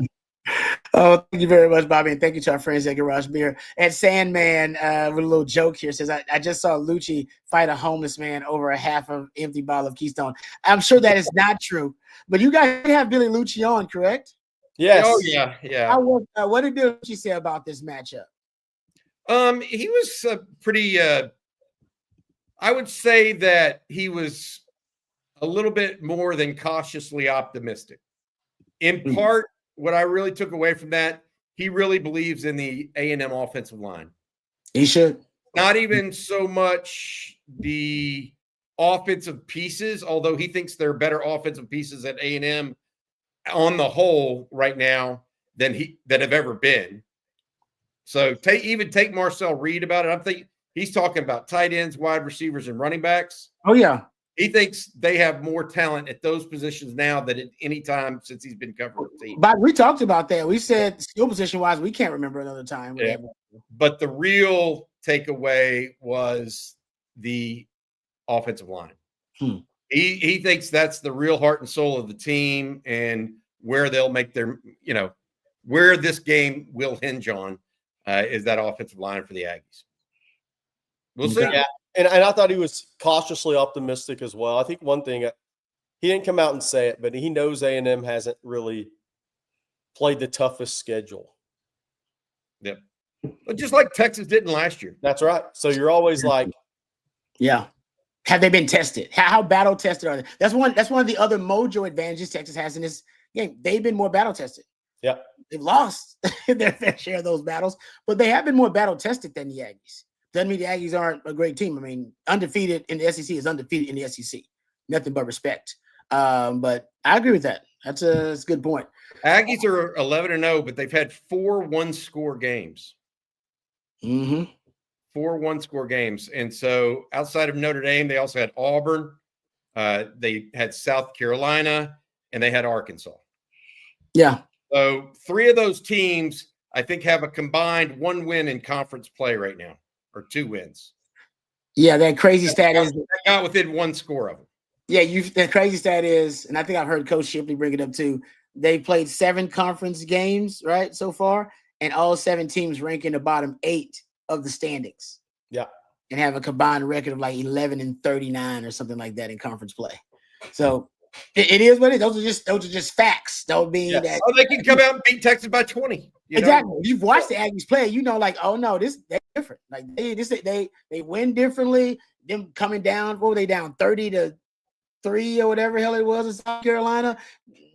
Oh, thank you very much, Bobby, and thank you to our friends at Garage Beer. And Sandman, with a little joke here, says, I just saw Lucci fight a homeless man over a half of empty bottle of Keystone. I'm sure that is not true, but you guys have Billy Lucci on, correct? Yes. Oh, yeah. What did Billy Lucci say about this matchup? He was pretty I would say that he was a little bit more than cautiously optimistic. In part, what I really took away from that, he really believes in the A&M offensive line. He should. Not even so much the offensive pieces, although he thinks there are better offensive pieces at A&M on the whole right now than have ever been. So take Marcel Reed about it. I'm thinking he's talking about tight ends, wide receivers, and running backs. Oh, yeah. He thinks they have more talent at those positions now than at any time since he's been covering the team. But we talked about that. We said skill position-wise, we can't remember another time. Yeah. But the real takeaway was the offensive line. He thinks that's the real heart and soul of the team and where they'll make their, where this game will hinge on is that offensive line for the Aggies. We'll see. Yeah. And I thought he was cautiously optimistic as well. I think one thing, he didn't come out and say it, but he knows A&M hasn't really played the toughest schedule. Yep. But just like Texas didn't last year. That's right. So you're always like, yeah. Have they been tested? How battle tested are they? That's one of the other mojo advantages Texas has in this game. They've been more battle tested. Yeah. They've lost their fair share of those battles, but they have been more battle tested than the Aggies. Doesn't mean the Aggies aren't a great team. I mean, undefeated in the SEC is undefeated in the SEC. Nothing but respect. But I agree with that. That's a good point. Aggies are 11-0, but they've had 4 one-score games. 4 one-score games. And so outside of Notre Dame, they also had Auburn. They had South Carolina, and they had Arkansas. Yeah. So 3 of those teams, I think, have a combined 1 win in conference play right now. Or 2 wins. Yeah, that crazy stat is they got within 1 score of them. Yeah, that crazy stat is, and I think I've heard Coach Shipley bring it up too. They played 7 conference games, right, so far, and all 7 teams rank in the bottom 8 of the standings. Yeah, and have a combined record of like 11-39 or something like that in conference play. So it is what it is. Those are just facts. Don't mean that. Oh, they can come out and beat Texas by 20. Exactly. If you've watched the Aggies play, like, oh no, they're different. Like they win differently. Them coming down, what were they down 30-3 or whatever hell it was in South Carolina?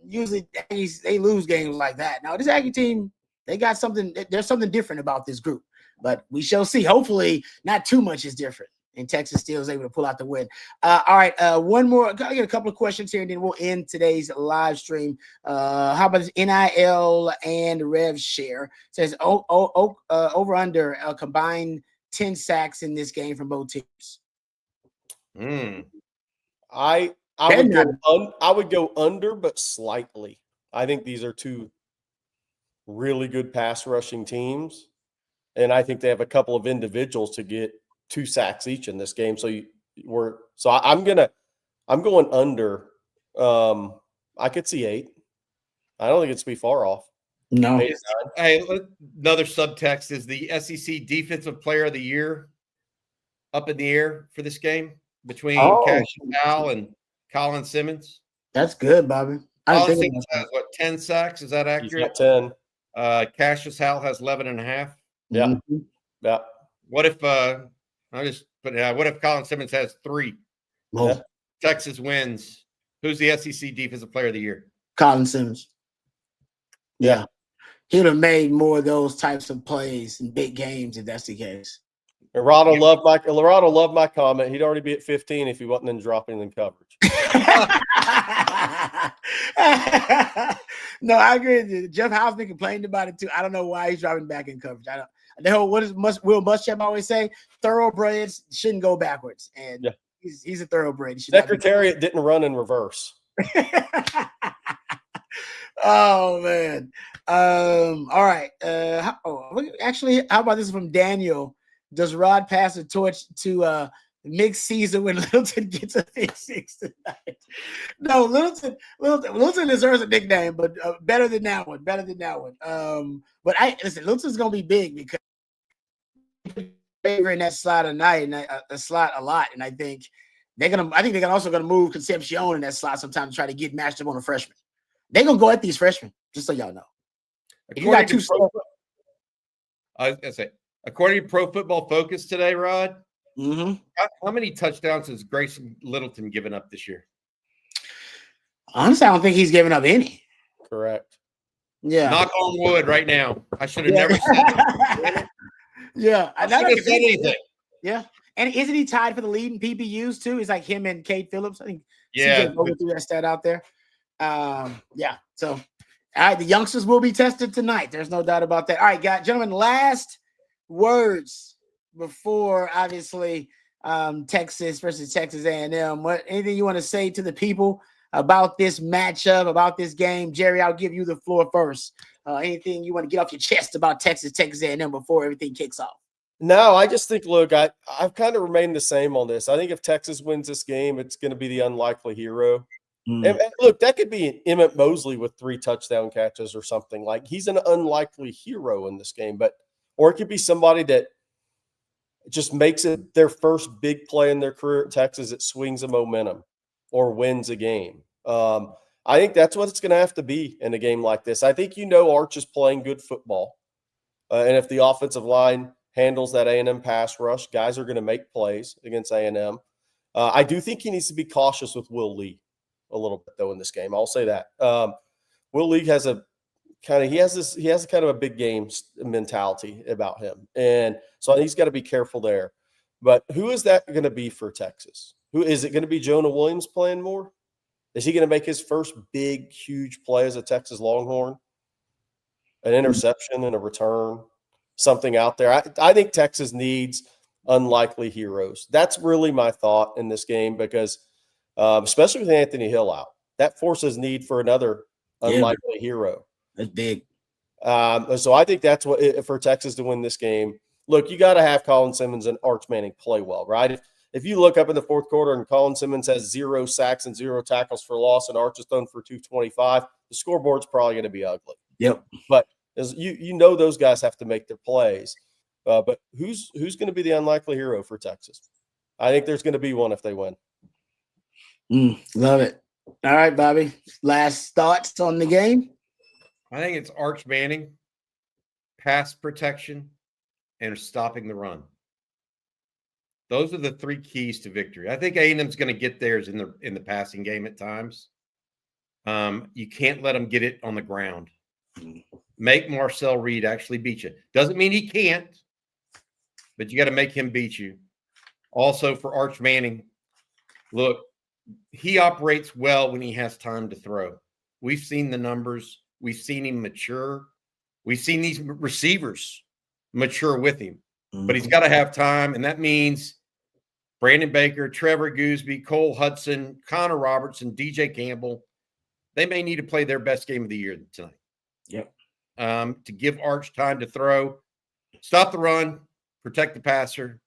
Usually Aggies, they lose games like that. Now this Aggie team, they got something. There's something different about this group, but we shall see. Hopefully, not too much is different. And Texas still is able to pull out the win. All right, one more. Got to get a couple of questions here, and then we'll end today's live stream. How about this NIL and rev share? It says over under a combined 10 sacks in this game from both teams. I would go under, but slightly. I think these are 2 really good pass rushing teams, and I think they have a couple of individuals to get 2 sacks each in this game. I'm going under. I could see 8. I don't think it's be far off. No. Hey, another subtext is the SEC Defensive Player of the Year. up in the air for this game between Oh. Cassius Howell and Colin Simmons. That's good, Bobby. Colin Simmons has, 10 sacks? Is that He's accurate? got 10. Cassius Howell has 11 and a half. Yeah. Mm-hmm. Yeah. What if what if Colin Simmons has 3? Well, Texas wins. Who's the SEC Defensive Player of the Year? Colin Simmons. Yeah. He'd have made more of those types of plays in big games if that's the case. Lorado loved my comment. He'd already be at 15 if he wasn't in dropping in coverage. No, I agree with you. Jeff Howe's been complaining about it too. I don't know why he's dropping back in coverage. I don't. The whole Will Muschamp always say? Thoroughbreds shouldn't go backwards, and he's a thoroughbred. Secretariat didn't run in reverse. Oh man. All right. Actually, how about this from Daniel? Does Rod pass the torch to mixed season when Littleton gets a pick 6 tonight? No, Littleton deserves a nickname, but better than that one. But Littleton's gonna be big because in that slot tonight and a slot a lot, and I think they're also gonna move Concepcion in that slot sometime to try to get matched up on a freshman. They're gonna go at these freshmen, just so y'all know. According to Pro Football Focus today, Rod, mm-hmm. how many touchdowns has Grayson Littleton given up this year? Honestly, I don't think he's given up any. Correct. Yeah. Knock on wood right now. I should have never said it. Yeah. I should have said anything. Yeah. And isn't he tied for the lead in PBUs too? It's like him and Kate Phillips. I think CJ threw that stat out there. Yeah. So all right, the youngsters will be tested tonight. There's no doubt about that. All right, gentlemen, last words before obviously Texas versus Texas A&M. Anything you want to say to the people about this matchup, about this game? Jerry, I'll give you the floor first. Anything you want to get off your chest about Texas A&M before everything kicks off? No, I just think, look, I've kind of remained the same on this. I think if Texas wins this game, it's going to be the unlikely hero. And look, that could be Emmett Mosley with 3 touchdown catches or something. Like, he's an unlikely hero in this game, or it could be somebody that just makes it their first big play in their career at Texas. It swings a momentum or wins a game. I think that's what it's going to have to be in a game like this. I think Arch is playing good football, and if the offensive line handles that A&M pass rush, guys are going to make plays against A&M. I do think he needs to be cautious with Will Lee a little bit though in this game. I'll say that. Will Lee has a kind of a big game mentality about him, and so he's got to be careful there. But who is that going to be for Texas? Who is it going to be? Jonah Williams playing more? Is he going to make his first big, huge play as a Texas Longhorn? An interception and a return, something out there. I think Texas needs unlikely heroes. That's really my thought in this game because, especially with Anthony Hill out, that forces need for another unlikely hero. That's big. So I think that's what for Texas to win this game. Look, you got to have Colin Simmons and Arch Manning play well, right? If you look up in the fourth quarter and Colin Simmons has 0 sacks and 0 tackles for loss and Arch is thrown for 225, the scoreboard's probably going to be ugly. Yep. But as those guys have to make their plays. But who's going to be the unlikely hero for Texas? I think there's going to be one if they win. Love it. All right, Bobby. Last thoughts on the game? I think it's Arch Manning, pass protection, and stopping the run. Those are the 3 keys to victory. I think A&M's going to get theirs in the passing game at times. You can't let them get it on the ground. Make Marcel Reed actually beat you. Doesn't mean he can't, but you got to make him beat you. Also for Arch Manning, look, he operates well when he has time to throw. We've seen the numbers. We've seen him mature. We've seen these receivers mature with him. But he's got to have time, and that means Brandon Baker, Trevor Gooseby, Cole Hudson, Connor Robertson, DJ Campbell, they may need to play their best game of the year tonight. Yep. To give Arch time to throw, stop the run, protect the passer,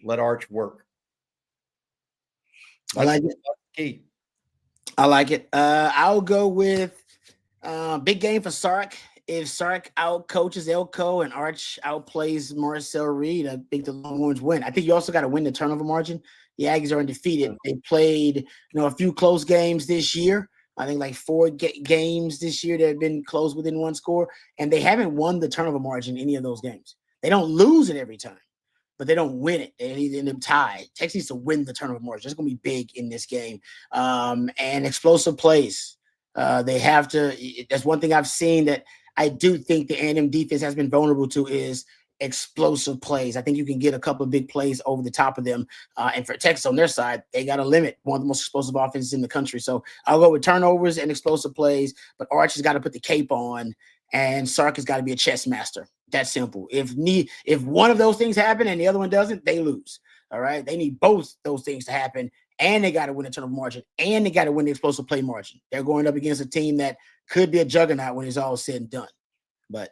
let Arch work. I like it. Key. I like it. I'll go with big game for Sark if Sark out coaches Elko and Arch outplays Marcel Reed, I think the Longhorns win. I think you also got to win the turnover margin. The Aggies are undefeated. They played, a few close games this year. I think like 4 games this year that have been close within one score, and they haven't won the turnover margin in any of those games. They don't lose it every time, but they don't win it. They end up tied. Texas needs to win the turnover margin. It's going to be big in this game. And explosive plays. They have to. That's one thing I've seen that I do think the A&M defense has been vulnerable to is explosive plays. I think you can get a couple of big plays over the top of them. And for Texas on their side, they got to limit one of the most explosive offenses in the country. So I'll go with turnovers and explosive plays, but Arch has got to put the cape on and Sark has got to be a chess master. That's simple. If one of those things happen and the other one doesn't, they lose. All right. They need both those things to happen, and they got to win the turnover margin, and they got to win the explosive play margin. They're going up against a team that could be a juggernaut when it's all said and done. But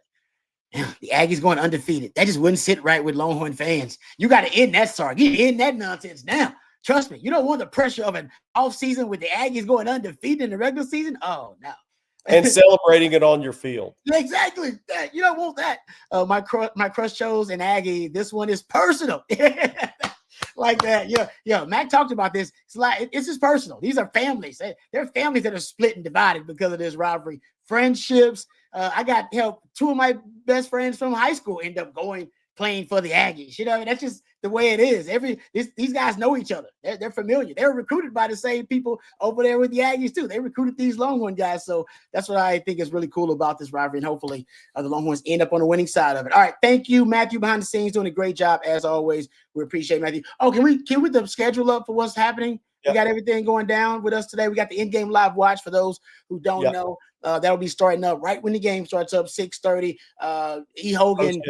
the Aggies going undefeated. That just wouldn't sit right with Longhorn fans. You got to end that, Sark. You end that nonsense now. Trust me. You don't want the pressure of an offseason with the Aggies going undefeated in the regular season. Oh, no. And celebrating it on your field. Exactly. You don't want that. My crush chose an Aggie. This one is personal. Like that. Yeah. Mac talked about this. It's just personal. These are families. They're families that are split and divided because of this rivalry. Friendships. I got help. 2 of my best friends from high school end up playing for the Aggies. That's just the way it is. These guys know each other. They're familiar. They're recruited by the same people over there with the Aggies too. They recruited these Longhorn guys. So that's what I think is really cool about this rivalry. And hopefully the Longhorns end up on the winning side of it. All right. Thank you, Matthew, behind the scenes, doing a great job as always. We appreciate Matthew. Oh, can we the schedule up for what's happening? Yep. We got everything going down with us today. We got the in-game live watch for those who don't know. That'll be starting up right when the game starts up, 6:30. E. Hogan.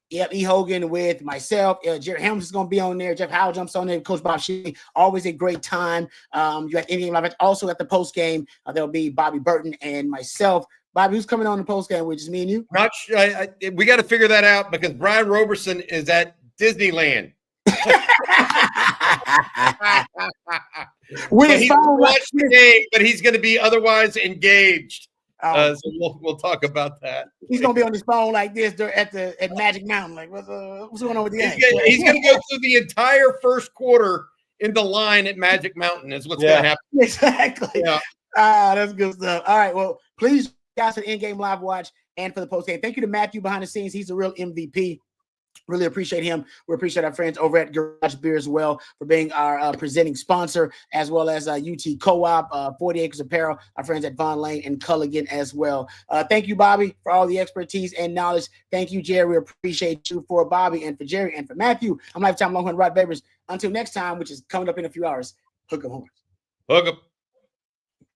Yep, E. Hogan with myself. Jerry Helms is going to be on there. Jeff Howell jumps on there. Coach Bob Shea. Always a great time. You got in-game live. Also at the post game, there'll be Bobby Burton and myself. Bobby, who's coming on the post game? Which is me and you. Not sure. We got to figure that out because Brian Roberson is at Disneyland. He's watch the game, but he's going to be otherwise engaged. So we'll talk about that. He's gonna be on his phone like this at Magic Mountain. Like, what's going on with the game? He's gonna go through the entire first quarter in the line at Magic Mountain. Is what's gonna happen. Exactly. Yeah. That's good stuff. All right. Well, please, guys, for the in-game live watch and for the post game. Thank you to Matthew behind the scenes. He's a real MVP. Really appreciate him. We appreciate our friends over at Garage Beer as well for being our presenting sponsor, as well as UT Co-op, 40 Acres Apparel, our friends at Von Lane and Culligan as well. Thank you, Bobby, for all the expertise and knowledge. Thank you, Jerry. We appreciate you for Bobby and for Jerry and for Matthew. I'm Lifetime Longhorn Rod Babers. Until next time, which is coming up in a few hours, hook 'em Horns. Hook 'em.